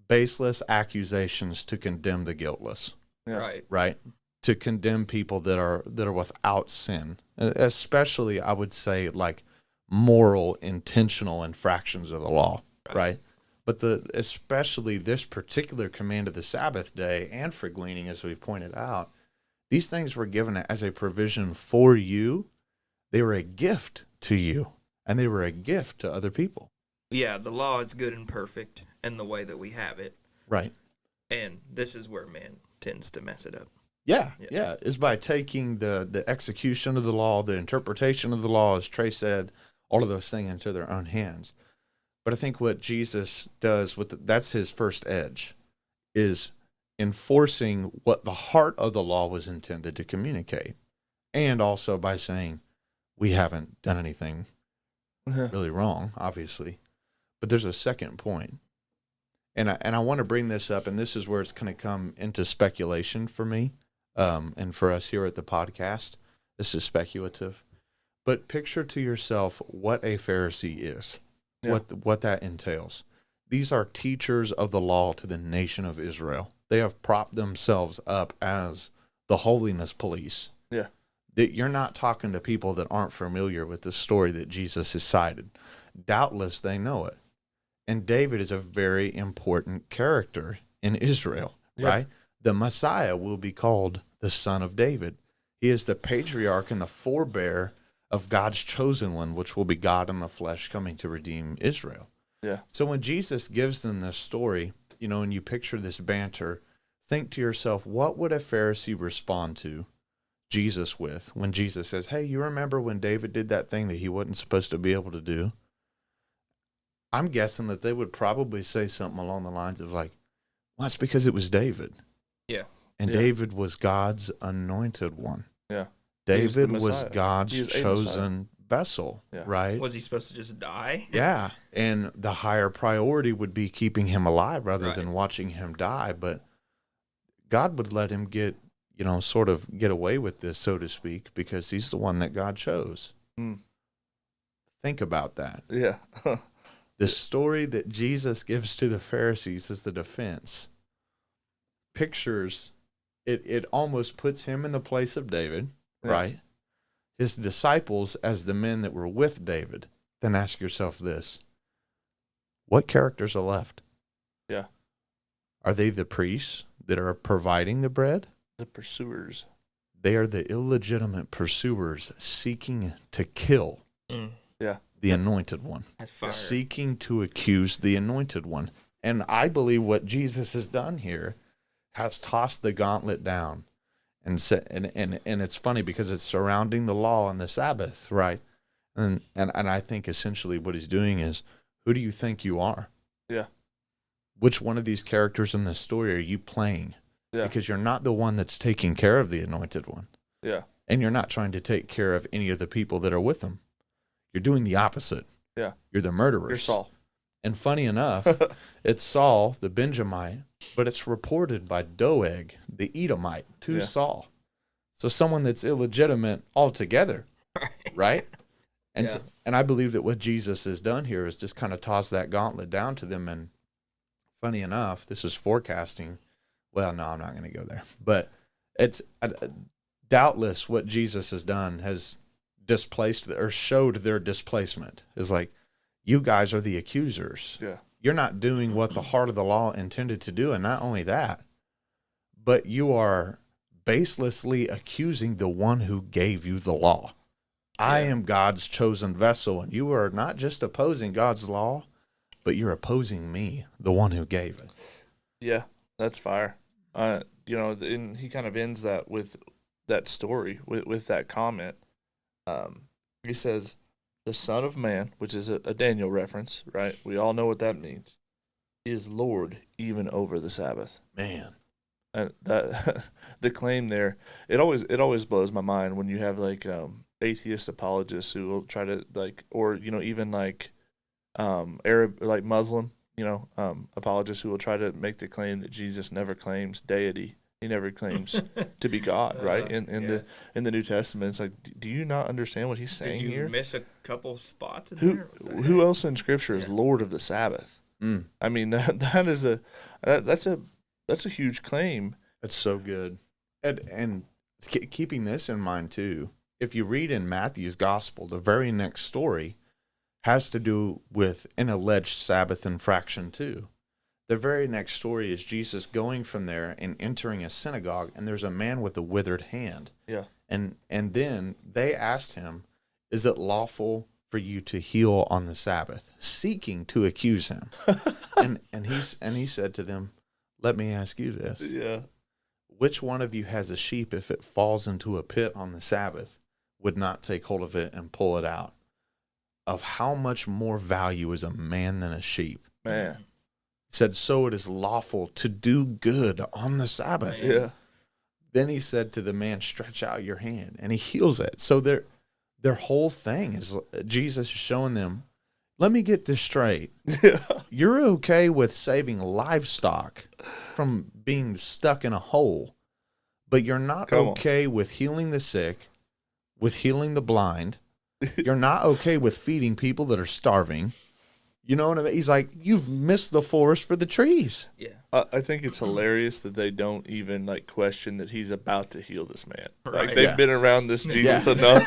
baseless accusations to condemn the guiltless. Yeah. Right? To condemn people that are without sin, especially I would say like moral, intentional infractions of the law, right? But especially this particular command of the Sabbath day and for gleaning, as we pointed out, these things were given as a provision for you. They were a gift to you, and they were a gift to other people. Yeah, the law is good and perfect in the way that we have it. Right. And this is where man tends to mess it up. Yeah. It's by taking the execution of the law, the interpretation of the law, as Trey said, all of those things into their own hands. But I think what Jesus does, that's his first edge, is enforcing what the heart of the law was intended to communicate. And also by saying, we haven't done anything really wrong, obviously. But there's a second point. And I want to bring this up, and this is where it's going to come into speculation for me, and for us here at the podcast. This is speculative. But picture to yourself what a Pharisee is, what that entails. These are teachers of the law to the nation of Israel. They have propped themselves up as the holiness police. Yeah. That you're not talking to people that aren't familiar with the story that Jesus has cited. Doubtless they know it. And David is a very important character in Israel, right? The Messiah will be called the son of David. He is the patriarch and the forebear of God's chosen one, which will be God in the flesh coming to redeem Israel. Yeah. So when Jesus gives them this story, and you picture this banter, think to yourself, what would a Pharisee respond to Jesus with when Jesus says, hey, you remember when David did that thing that he wasn't supposed to be able to do? I'm guessing that they would probably say something along the lines of like, well, that's because it was David. Yeah. And Yeah. David was God's anointed one. Yeah. David was Messiah. He God's is a chosen vessel, Yeah. right? Was he supposed to just die? Yeah. And the higher priority would be keeping him alive rather Right. than watching him die. But God would let him get, sort of get away with this, so to speak, because he's the one that God chose. Mm. Think about that. Yeah. The story that Jesus gives to the Pharisees as the defense pictures, it almost puts him in the place of David, Yeah. right? His disciples as the men that were with David. Then ask yourself this: what characters are left? Yeah. Are they the priests that are providing the bread? The pursuers. They are the illegitimate pursuers seeking to kill Yeah. the anointed one, That's fire. seeking to accuse the anointed one. And I believe what Jesus has done here has tossed the gauntlet down. And it's funny because it's surrounding the law and the Sabbath, right? And I think essentially what he's doing is, who do you think you are? Yeah. Which one of these characters in this story are you playing? Yeah. Because you're not the one that's taking care of the anointed one. Yeah. And you're not trying to take care of any of the people that are with him. You're doing the opposite. Yeah. You're the murderers. You're Saul. And funny enough, it's Saul, the Benjamite, but it's reported by Doeg, the Edomite, to Yeah. Saul. So someone that's illegitimate altogether, right? And Yeah. and I believe that what Jesus has done here is just kind of toss that gauntlet down to them. And funny enough, this is forecasting. Well, no, I'm not going to go there. But it's doubtless what Jesus has done has displaced or showed their displacement. Is like, you guys are the accusers. Yeah. You're not doing what the heart of the law intended to do. And not only that, but you are baselessly accusing the one who gave you the law. I am God's chosen vessel, and you are not just opposing God's law, but you're opposing me, the one who gave it. Yeah. That's fire. And he kind of ends that with that story, with that comment. He says, the Son of Man, which is a Daniel reference, right? We all know what that means, is Lord even over the Sabbath. Man. And that the claim there, it always blows my mind when you have like atheist apologists who will try to like, or even like Arab, like Muslim, apologists who will try to make the claim that Jesus never claims deity. He never claims to be God, right? In the New Testament, it's like, do you not understand what he's saying Did you here? miss a couple spots in Who there? What the who heck? else in Scripture is Lord of the Sabbath? Mm. I mean, that's a huge claim. That's so good. And keeping this in mind, too, if you read in Matthew's gospel, the very next story has to do with an alleged Sabbath infraction, too. The very next story is Jesus going from there and entering a synagogue, and there's a man with a withered hand. Yeah. And then they asked him, is it lawful for you to heal on the Sabbath? Seeking to accuse him. and he said to them, let me ask you this. Yeah. Which one of you has a sheep, if it falls into a pit on the Sabbath, would not take hold of it and pull it out? Of how much more value is a man than a sheep? Man. He said, so it is lawful to do good on the Sabbath. Yeah. Then he said to the man, stretch out your hand, and he heals it. So their whole thing is Jesus is showing them, let me get this straight. Yeah. You're okay with saving livestock from being stuck in a hole, but you're not Come on. okay with healing the sick, with healing the blind. You're not okay with feeding people that are starving. You know what I mean? He's like, you've missed the forest for the trees. Yeah. I think it's hilarious that they don't even like question that he's about to heal this man. Right. Like they've Yeah. been around this Jesus Yeah. enough.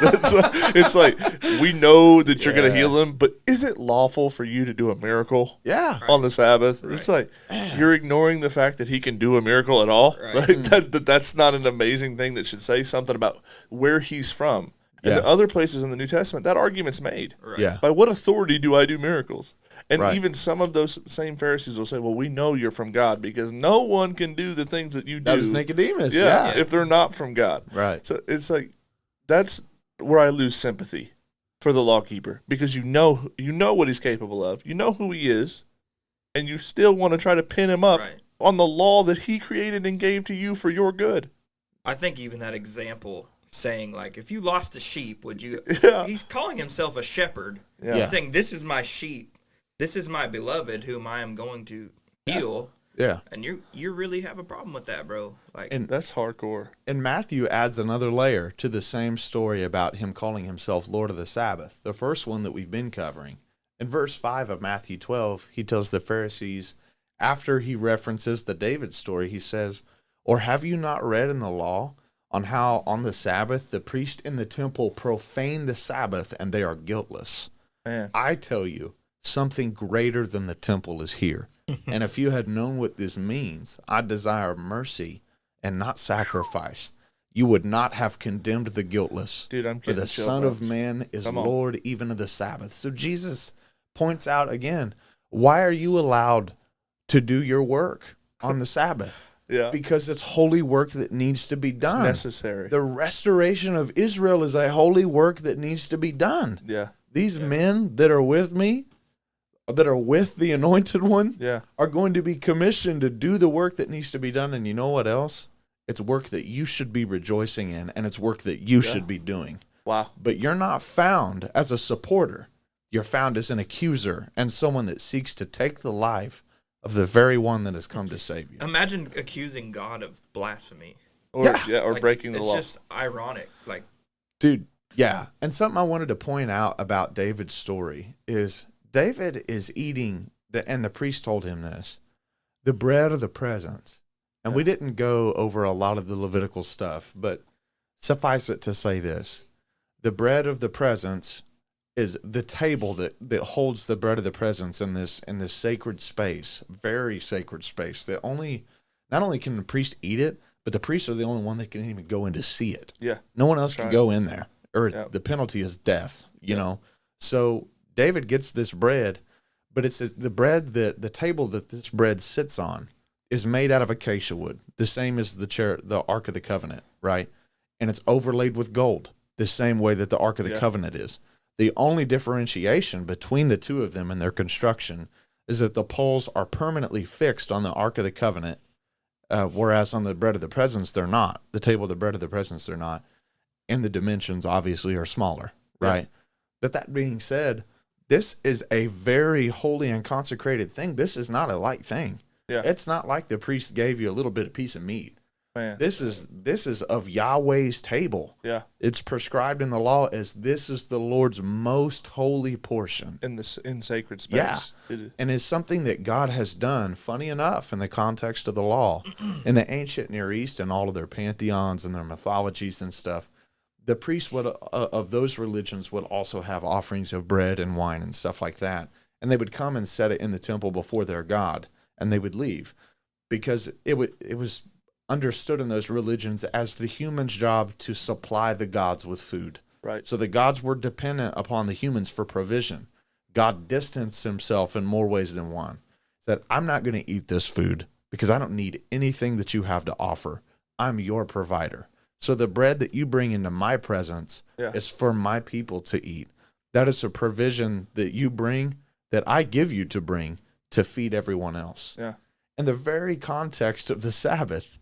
It's like we know that you're going to Yeah. heal him, but is it lawful for you to do a miracle Yeah. on the Sabbath? Right. It's like you're ignoring the fact that he can do a miracle at all. Right. Like that's not an amazing thing that should say something about where he's from And Yeah. the other places in the New Testament, that argument's made. Right. Yeah. By what authority do I do miracles? And Right. even some of those same Pharisees will say, well, we know you're from God because no one can do the things that you do. That was Nicodemus. Yeah, Yeah. if they're not from God. Right. So it's like, that's where I lose sympathy for the lawkeeper, because you know what he's capable of. You know who he is, and you still want to try to pin him up Right. on the law that he created and gave to you for your good. I think even that example saying, like, if you lost a sheep, would you... Yeah. He's calling himself a shepherd. Yeah. Yeah. Saying, this is my sheep. This is my beloved whom I am going to heal. Yeah. And you really have a problem with that, bro. Like, And That's hardcore. And Matthew adds another layer to the same story about him calling himself Lord of the Sabbath, the first one that we've been covering. In verse 5 of Matthew 12, he tells the Pharisees, after he references the David story, he says, or have you not read in the law on how on the Sabbath the priest in the temple profane the Sabbath and they are guiltless? Man. I tell you, something greater than the temple is here. And if you had known what this means, I desire mercy and not sacrifice, you would not have condemned the guiltless. Dude, I'm For getting the chill Son of bumps. Man is Come on. Lord even of the Sabbath. So Jesus points out again, why are you allowed to do your work on the Sabbath? Yeah. Because it's holy work that needs to be It's done. necessary. The restoration of Israel is a holy work that needs to be done. Yeah. These men that are with me, that are with the Anointed One, Yeah. are going to be commissioned to do the work that needs to be done. And you know what else? It's work that you should be rejoicing in, and it's work that you should be doing. Wow. But you're not found as a supporter. You're found as an accuser and someone that seeks to take the life of the very one that has come to save you. imagine accusing God of blasphemy. Or or Like, breaking the it's law. just ironic. Like, Dude, yeah. And something I wanted to point out about David's story is David is eating, and the priest told him this, the bread of the presence. And we didn't go over a lot of the Levitical stuff, but suffice it to say this. The bread of the presence is the table that holds the bread of the presence in this sacred space, very sacred space, that not only can the priest eat it, but the priests are the only one that can even go in to see it. Yeah. No one else That's can right. go in there, or Yeah. the penalty is death, you Yeah. know? So David gets this bread, but it's the bread that the table that this bread sits on is made out of acacia wood, the same as the Ark of the Covenant, right? And it's overlaid with gold, the same way that the Ark of the Yeah. Covenant is. The only differentiation between the two of them in their construction is that the poles are permanently fixed on the Ark of the Covenant, whereas on the bread of the presence, they're not. The table of the bread of the presence, they're not. And the dimensions obviously are smaller, right? But that being said, this is a very holy and consecrated thing. This is not a light thing. Yeah. It's not like the priest gave you a little bit of piece of meat. Man. This is of Yahweh's table. Yeah. It's prescribed in the law as this is the Lord's most holy portion. In sacred space. Yeah. It- And is something that God has done, funny enough, in the context of the law. In the ancient Near East and all of their pantheons and their mythologies and stuff, the priests of those religions would also have offerings of bread and wine and stuff like that. And they would come and set it in the temple before their God, and they would leave. Because it was understood in those religions as the human's job to supply the gods with food. right. So the gods were dependent upon the humans for provision. God distanced himself in more ways than one. Said, I'm not going to eat this food because I don't need anything that you have to offer. I'm your provider. So the bread that you bring into my presence Yeah. is for my people to eat. That is a provision that you bring, that I give you to bring to feed everyone else. Yeah. In the very context of the Sabbath,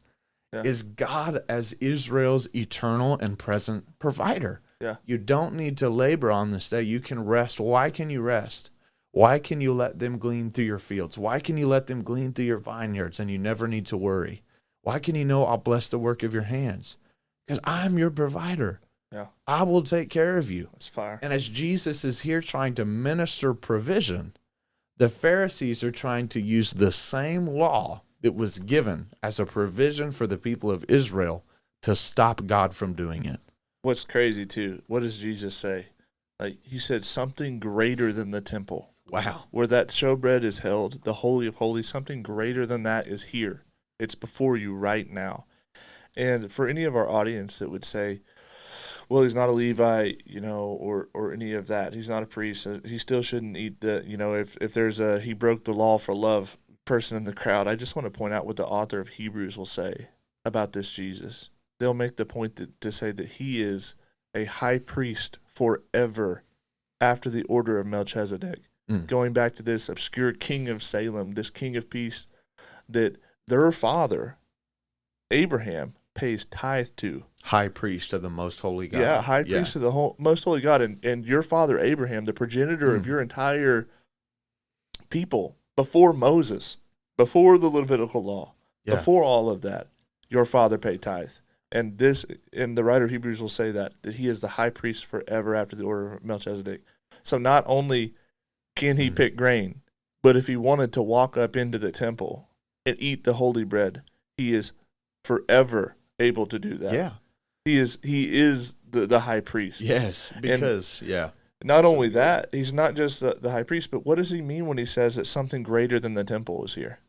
is God as Israel's eternal and present provider. Yeah. You don't need to labor on this day. You can rest. Why can you rest? Why can you let them glean through your fields? Why can you let them glean through your vineyards and you never need to worry? Why can you know I'll bless the work of your hands? Because I'm your provider. Yeah. I will take care of you. That's fire. And as Jesus is here trying to minister provision, the Pharisees are trying to use the same law that was given as a provision for the people of Israel to stop God from doing it. What's crazy too, what does Jesus say? Like, he said something greater than the temple. Wow. Where that showbread is held, the Holy of Holies, something greater than that is here. It's before you right now. And for any of our audience that would say, well, he's not a Levite, or any of that. He's not a priest. So he still shouldn't eat if there's he broke the law for love person in the crowd. I just want to point out what the author of Hebrews will say about this Jesus. They'll make the point to say that he is a high priest forever after the order of Melchizedek. Going back to this obscure king of Salem, this king of peace that their father, Abraham, pays tithe to. High priest of the most holy God. Yeah, high priest of the most holy God. And your father, Abraham, the progenitor of your entire people, before Moses, before the Levitical law, before all of that, your father paid tithe. And the writer of Hebrews will say that he is the high priest forever after the order of Melchizedek. So not only can he pick grain, but if he wanted to walk up into the temple and eat the holy bread, he is forever able to do that. Yeah. He is the high priest. Yes, because, Not only that, he's not just the high priest, but what does he mean when he says that something greater than the temple is here?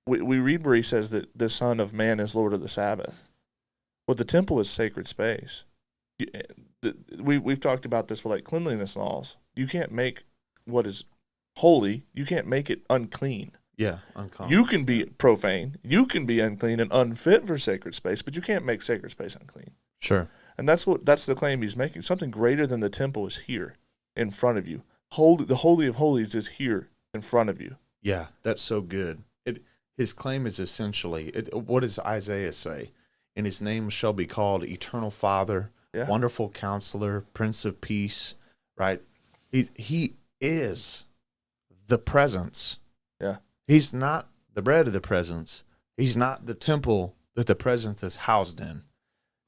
We read where he says that the Son of Man is Lord of the Sabbath. Well, the temple is sacred space. We've talked about this with cleanliness laws. You can't make what is holy, you can't make it unclean. Yeah, uncommon. You can be profane, you can be unclean and unfit for sacred space, but you can't make sacred space unclean. Sure. And that's the claim he's making. Something greater than the temple is here in front of you. The Holy of Holies is here in front of you. Yeah, that's so good. His claim is essentially, what does Isaiah say? And his name shall be called Eternal Father, Wonderful Counselor, Prince of Peace, right? He is the presence. Yeah. He's not the bread of the presence. He's not the temple that the presence is housed in.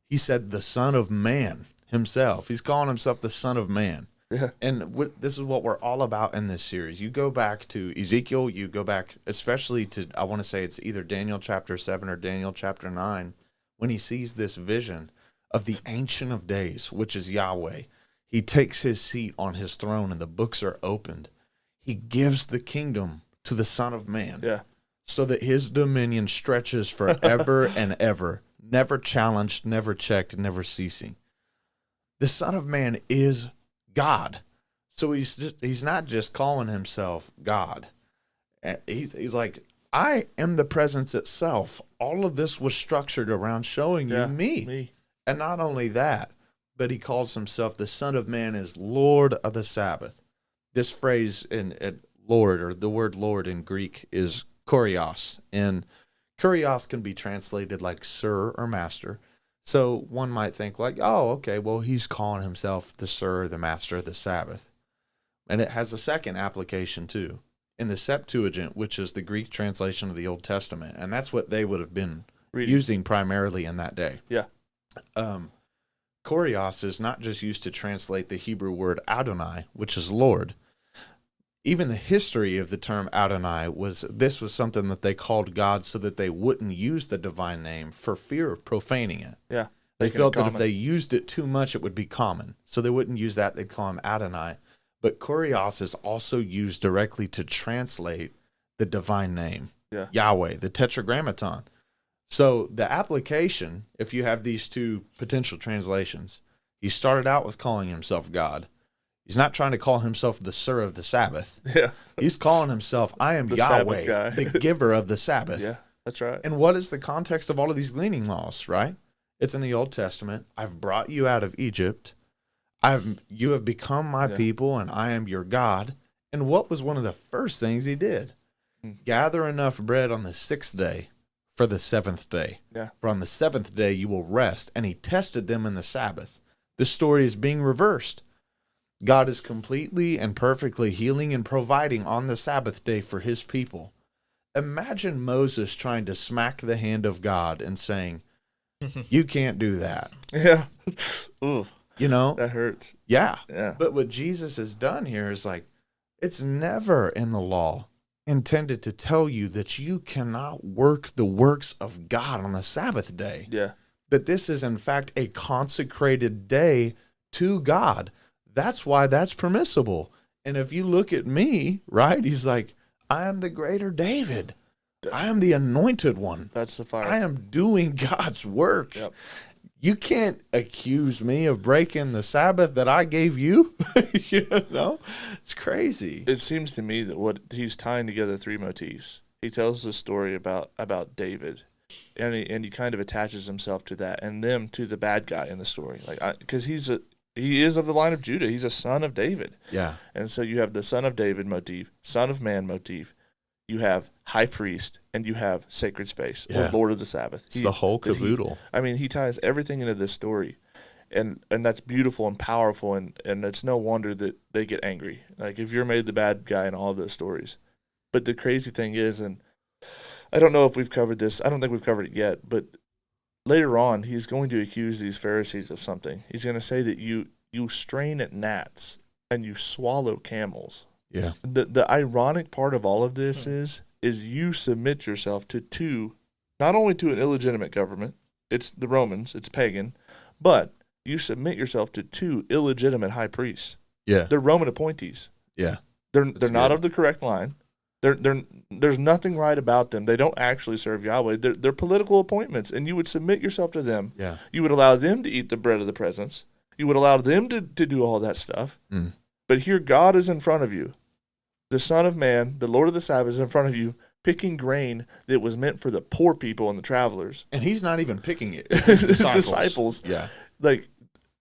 He said the Son of Man himself. He's calling himself the Son of Man. Yeah. And this is what we're all about in this series. You go back to Ezekiel, you go back especially to, I want to say it's either Daniel chapter 7 or Daniel chapter 9, when he sees this vision of the Ancient of Days, which is Yahweh. He takes his seat on his throne and the books are opened. He gives the kingdom to the Son of Man. Yeah. So that his dominion stretches forever and ever, never challenged, never checked, never ceasing. The Son of Man is God. So he's not just calling himself God. He's like, I am the presence itself. All of this was structured around showing you me. And not only that, but he calls himself the Son of Man is Lord of the Sabbath. This phrase in Lord, or the word Lord in Greek, is kurios. And kurios can be translated like sir or master. So one might think oh, okay, well, he's calling himself the sir, the master of the Sabbath. And it has a second application too, in the Septuagint, which is the Greek translation of the Old Testament. And that's what they would have been using primarily in that day. Yeah. Kurios is not just used to translate the Hebrew word Adonai, which is Lord. Even the history of the term Adonai was something that they called God so that they wouldn't use the divine name for fear of profaning it. Yeah. They felt that if they used it too much, it would be common. So they wouldn't use that. They'd call him Adonai. But kurios is also used directly to translate the divine name, Yahweh, the tetragrammaton. So the application, if you have these two potential translations, he started out with calling himself God. He's not trying to call himself the Sir of the Sabbath. Yeah. He's calling himself, I am the Yahweh, the giver of the Sabbath. Yeah, that's right. And what is the context of all of these gleaning laws, right? It's in the Old Testament. I've brought you out of Egypt. You have become my people, and I am your God. And what was one of the first things he did? Gather enough bread on the 6th day for the 7th day. Yeah. For on the 7th day you will rest. And he tested them in the Sabbath. The story is being reversed. God is completely and perfectly healing and providing on the Sabbath day for his people. Imagine Moses trying to smack the hand of God and saying, you can't do that. Yeah. Ooh. You know? That hurts. Yeah. Yeah. But what Jesus has done here is it's never in the law intended to tell you that you cannot work the works of God on the Sabbath day. Yeah. That this is, in fact, a consecrated day to God. That's why that's permissible. And if you look at me, right, he's like, I am the greater David. I am the anointed one. That's the fire. I am doing God's work. Yep. You can't accuse me of breaking the Sabbath that I gave you. You know, it's crazy. It seems to me that what he's tying together three motifs. He tells the story about David, and he kind of attaches himself to that and them to the bad guy in the story, like because he is of the line of Judah. He's a son of David. Yeah. And so you have the son of David motif, son of man motif. You have high priest, and you have sacred space, or Lord of the Sabbath. It's the whole caboodle. He ties everything into this story, and that's beautiful and powerful, and it's no wonder that they get angry. Like, if you're made the bad guy in all of those stories. But the crazy thing is, and I don't know if we've covered this, I don't think we've covered it yet, but later on, he's going to accuse these Pharisees of something. He's going to say that you strain at gnats, and you swallow camels. Yeah. The ironic part of all of this is you submit yourself to not only to an illegitimate government, it's the Romans, it's pagan, but you submit yourself to two illegitimate high priests. Yeah. They're Roman appointees. Yeah. They're not of the correct line. There's nothing right about them. They don't actually serve Yahweh. They're political appointments, and you would submit yourself to them. Yeah. You would allow them to eat the bread of the presence. You would allow them to do all that stuff. Mm. But here God is in front of you. The Son of Man, the Lord of the Sabbath, is in front of you, picking grain that was meant for the poor people and the travelers. And he's not even picking it. It's his disciples. Yeah. Like,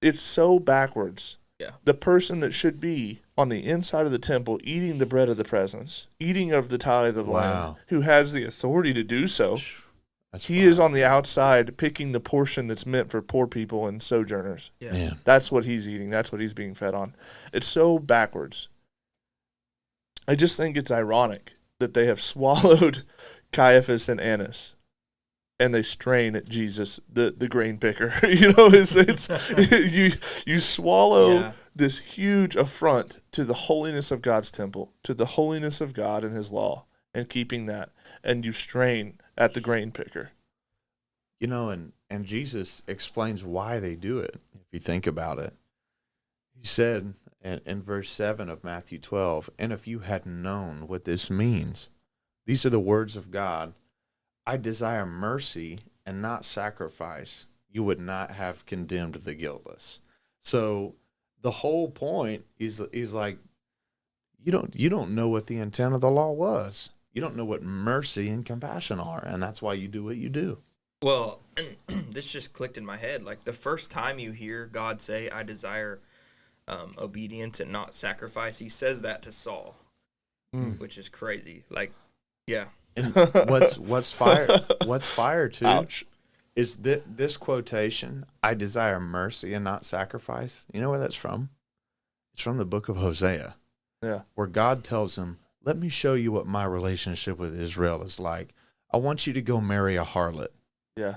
it's so backwards. Yeah. The person that should be on the inside of the temple eating the bread of the presence, eating of the tithe of land, who has the authority to do so, he is on the outside picking the portion that's meant for poor people and sojourners. Yeah. Man. That's what he's eating. That's what he's being fed on. It's so backwards. I just think it's ironic that they have swallowed Caiaphas and Annas, and they strain at Jesus, the grain picker. You swallow this huge affront to the holiness of God's temple, to the holiness of God and His law, and keeping that, and you strain at the grain picker. You know, and Jesus explains why they do it, if you think about it. He said in verse 7 of Matthew 12, and if you had known what this means, these are the words of God, I desire mercy and not sacrifice, you would not have condemned the guiltless. So the whole point is like, you don't know what the intent of the law was. You don't know what mercy and compassion are, and that's why you do what you do. Well, this just clicked in my head. Like, the first time you hear God say, I desire obedience and not sacrifice, he says that to Saul, which is crazy. Like, yeah. And what's fire too Ouch. is this quotation, I desire mercy and not sacrifice. You know where that's from? It's from the book of Hosea. Yeah. Where God tells him, let me show you what my relationship with Israel is like. I want you to go marry a harlot. Yeah.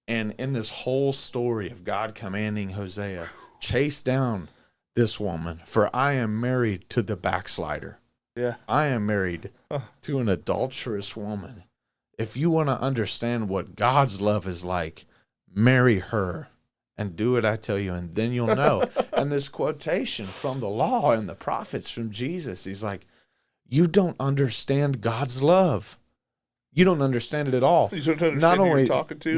And in this whole story of God commanding Hosea, chase down this woman, for I am married to the backslider. Yeah. I am married to an adulterous woman. If you want to understand what God's love is like, marry her and do what I tell you, and then you'll know. And this quotation from the law and the prophets from Jesus, he's like, you don't understand God's love. You don't understand it at all. You don't understand who you're talking to.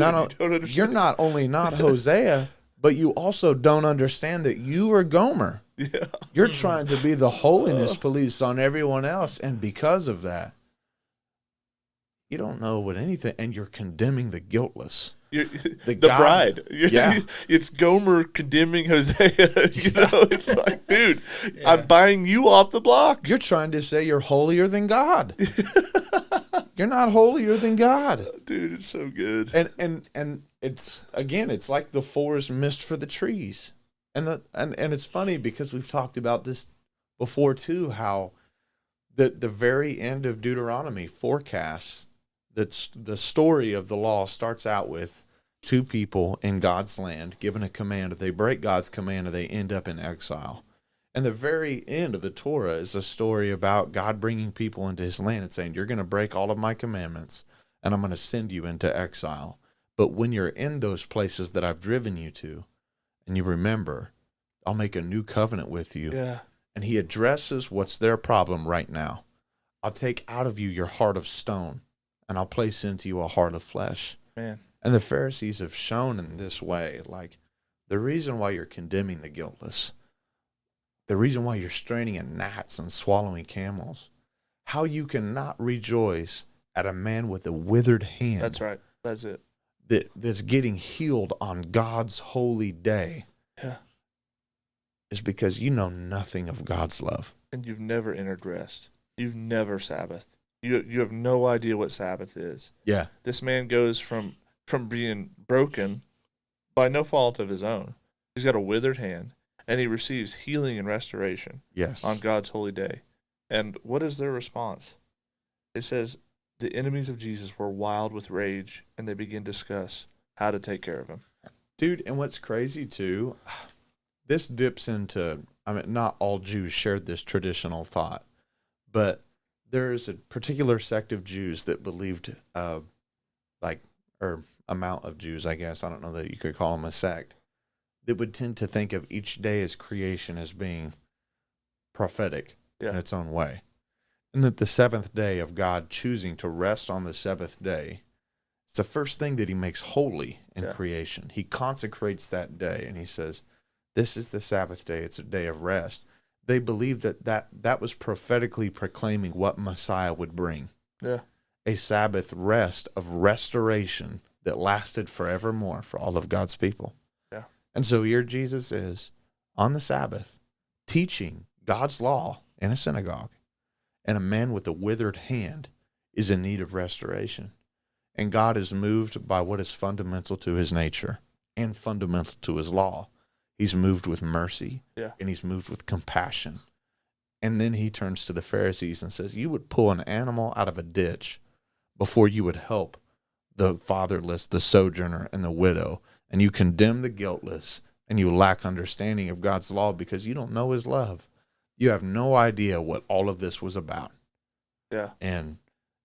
You're not only not Hosea, but you also don't understand that you are Gomer. Yeah. You're trying to be the holiness police on everyone else, and because of that, you don't know what anything, and you're condemning the guiltless. The bride. Yeah. It's Gomer condemning Hosea. It's like, dude, I'm buying you off the block. You're trying to say you're holier than God. You're not holier than God. Dude, it's so good. And it's like the forest mist for the trees. And it's funny because we've talked about this before too, how the very end of Deuteronomy forecasts that the story of the law starts out with two people in God's land given a command. If they break God's command, they end up in exile. And the very end of the Torah is a story about God bringing people into his land and saying, you're going to break all of my commandments and I'm going to send you into exile. But when you're in those places that I've driven you to, and you remember, I'll make a new covenant with you. Yeah. And he addresses what's their problem right now. I'll take out of you your heart of stone, and I'll place into you a heart of flesh. Man. And the Pharisees have shown in this way, like, the reason why you're condemning the guiltless, the reason why you're straining at gnats and swallowing camels, how you cannot rejoice at a man with a withered hand. That's right. That's it. That's getting healed on God's holy day. Yeah. Is because you know nothing of God's love. And you've never entered rest. You've never Sabbathed. You have no idea what Sabbath is. Yeah. This man goes from being broken by no fault of his own. He's got a withered hand, and he receives healing and restoration. Yes. On God's holy day. And what is their response? It says, the enemies of Jesus were wild with rage, and they begin to discuss how to take care of him. Dude, and what's crazy too, this dips into, I mean, not all Jews shared this traditional thought, but there's a particular sect of Jews that believed, or amount of Jews, I guess, I don't know that you could call them a sect, that would tend to think of each day as creation as being prophetic in its own way. And that the seventh day of God choosing to rest on the seventh day, it's the first thing that he makes holy in creation. He consecrates that day, and he says, this is the Sabbath day. It's a day of rest. They believed that was prophetically proclaiming what Messiah would bring. Yeah. A Sabbath rest of restoration that lasted forevermore for all of God's people. Yeah. And so here Jesus is on the Sabbath teaching God's law in a synagogue. And a man with a withered hand is in need of restoration. And God is moved by what is fundamental to his nature and fundamental to his law. He's moved with mercy, and he's moved with compassion. And then he turns to the Pharisees and says, you would pull an animal out of a ditch before you would help the fatherless, the sojourner, and the widow. And you condemn the guiltless, and you lack understanding of God's law because you don't know his love. You have no idea what all of this was about. Yeah. And,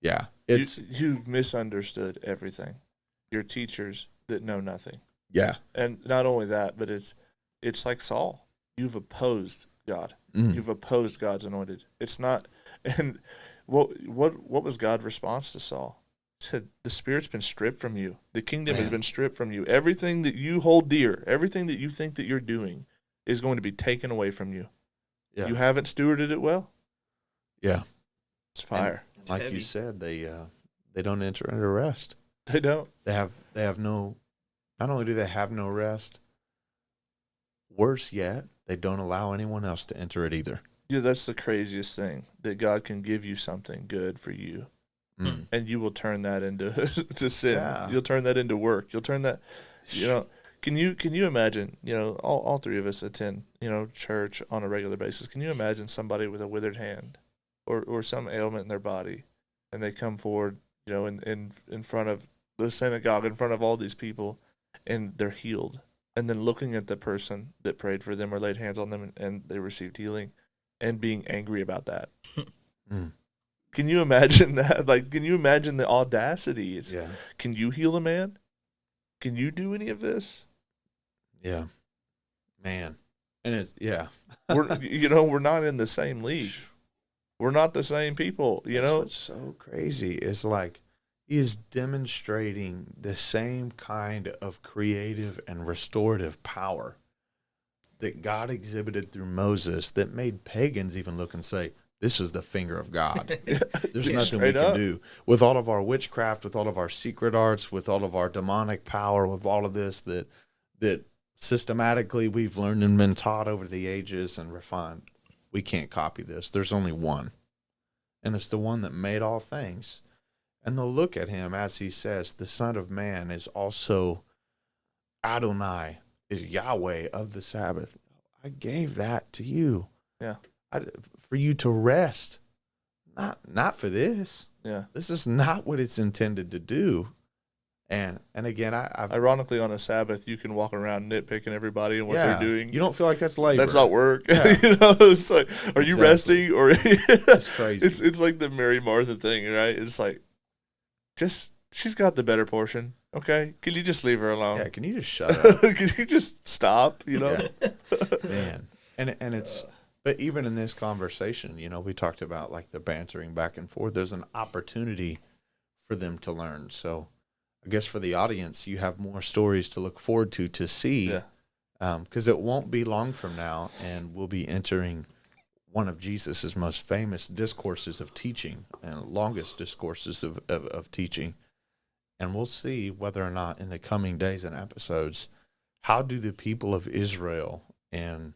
yeah, it's... You've misunderstood everything. You're teachers that know nothing. Yeah. And not only that, but it's like Saul. You've opposed God. Mm. You've opposed God's anointed. It's not... And what was God's response to Saul? He said, the Spirit's been stripped from you. The kingdom has been stripped from you. Everything that you hold dear, everything that you think that you're doing is going to be taken away from you. Yeah. You haven't stewarded it well. Yeah. It's fire. And like you said, they don't enter into rest. They don't. They have no, not only do they have no rest, worse yet, they don't allow anyone else to enter it either. Yeah, that's the craziest thing, that God can give you something good for you. Mm. And you will turn that into to sin. Yeah. You'll turn that into work. You'll turn that, Can you imagine, all three of us attend, church on a regular basis. Can you imagine somebody with a withered hand or some ailment in their body, and they come forward, in front of the synagogue, in front of all these people, and they're healed, and then looking at the person that prayed for them or laid hands on them and they received healing, and being angry about that. Mm. Can you imagine that? Like, can you imagine the audacity? Can you heal a man? Can you do any of this? Yeah, man, and it's we're not in the same league. We're not the same people. That's what's so crazy. It's like he is demonstrating the same kind of creative and restorative power that God exhibited through Moses that made pagans even look and say, "This is the finger of God." There's nothing we can do with all of our witchcraft, with all of our secret arts, with all of our demonic power, with all of this that systematically we've learned and been taught over the ages and refined. We can't copy this. There's only one, and it's the one that made all things. And they'll look at him as he says, the Son of Man is also Adonai, is Yahweh of the Sabbath. I gave that to you. Yeah. For you to rest, not for this. Yeah. This is not what it's intended to do. And again, I've ironically on a Sabbath you can walk around nitpicking everybody and what they're doing. You don't feel like that's labor. That's not work. Yeah. It's like, are you resting or? That's crazy. It's like the Mary Martha thing, right? It's like, she's got the better portion. Okay, can you just leave her alone? Yeah, can you just shut up? Can you just stop? Yeah. Man, and it's. But even in this conversation, we talked about like the bantering back and forth. There's an opportunity for them to learn. So I guess for the audience, you have more stories to look forward to see, because it won't be long from now, and we'll be entering one of Jesus's most famous discourses of teaching and longest discourses of teaching. And we'll see whether or not in the coming days and episodes, how do the people of Israel and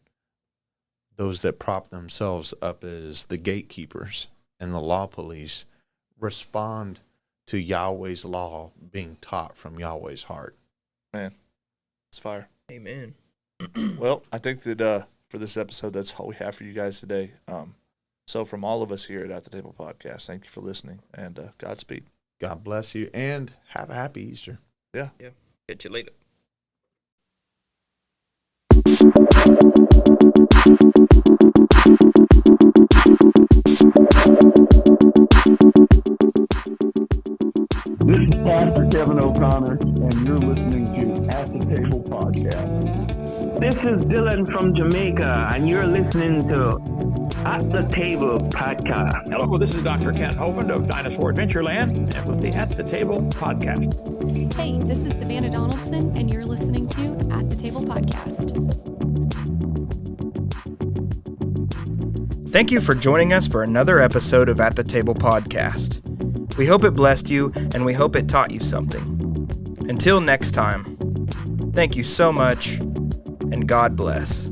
those that prop themselves up as the gatekeepers and the law police respond to Yahweh's law being taught from Yahweh's heart. Man, it's fire. Amen. Well, I think that for this episode, that's all we have for you guys today. So from all of us here at the Table Podcast, thank you for listening, and Godspeed. God bless you, and have a happy Easter. Yeah. Catch you later. This is Pastor Kevin O'Connor, and you're listening to At the Table Podcast. This is Dylan from Jamaica, and you're listening to At the Table Podcast. Hello, this is Dr. Kent Hovind of Dinosaur Adventureland and with the At the Table Podcast. Hey, this is Savannah Donaldson, and you're listening to At the Table Podcast. Thank you for joining us for another episode of At the Table Podcast. We hope it blessed you, and we hope it taught you something. Until next time, thank you so much, and God bless.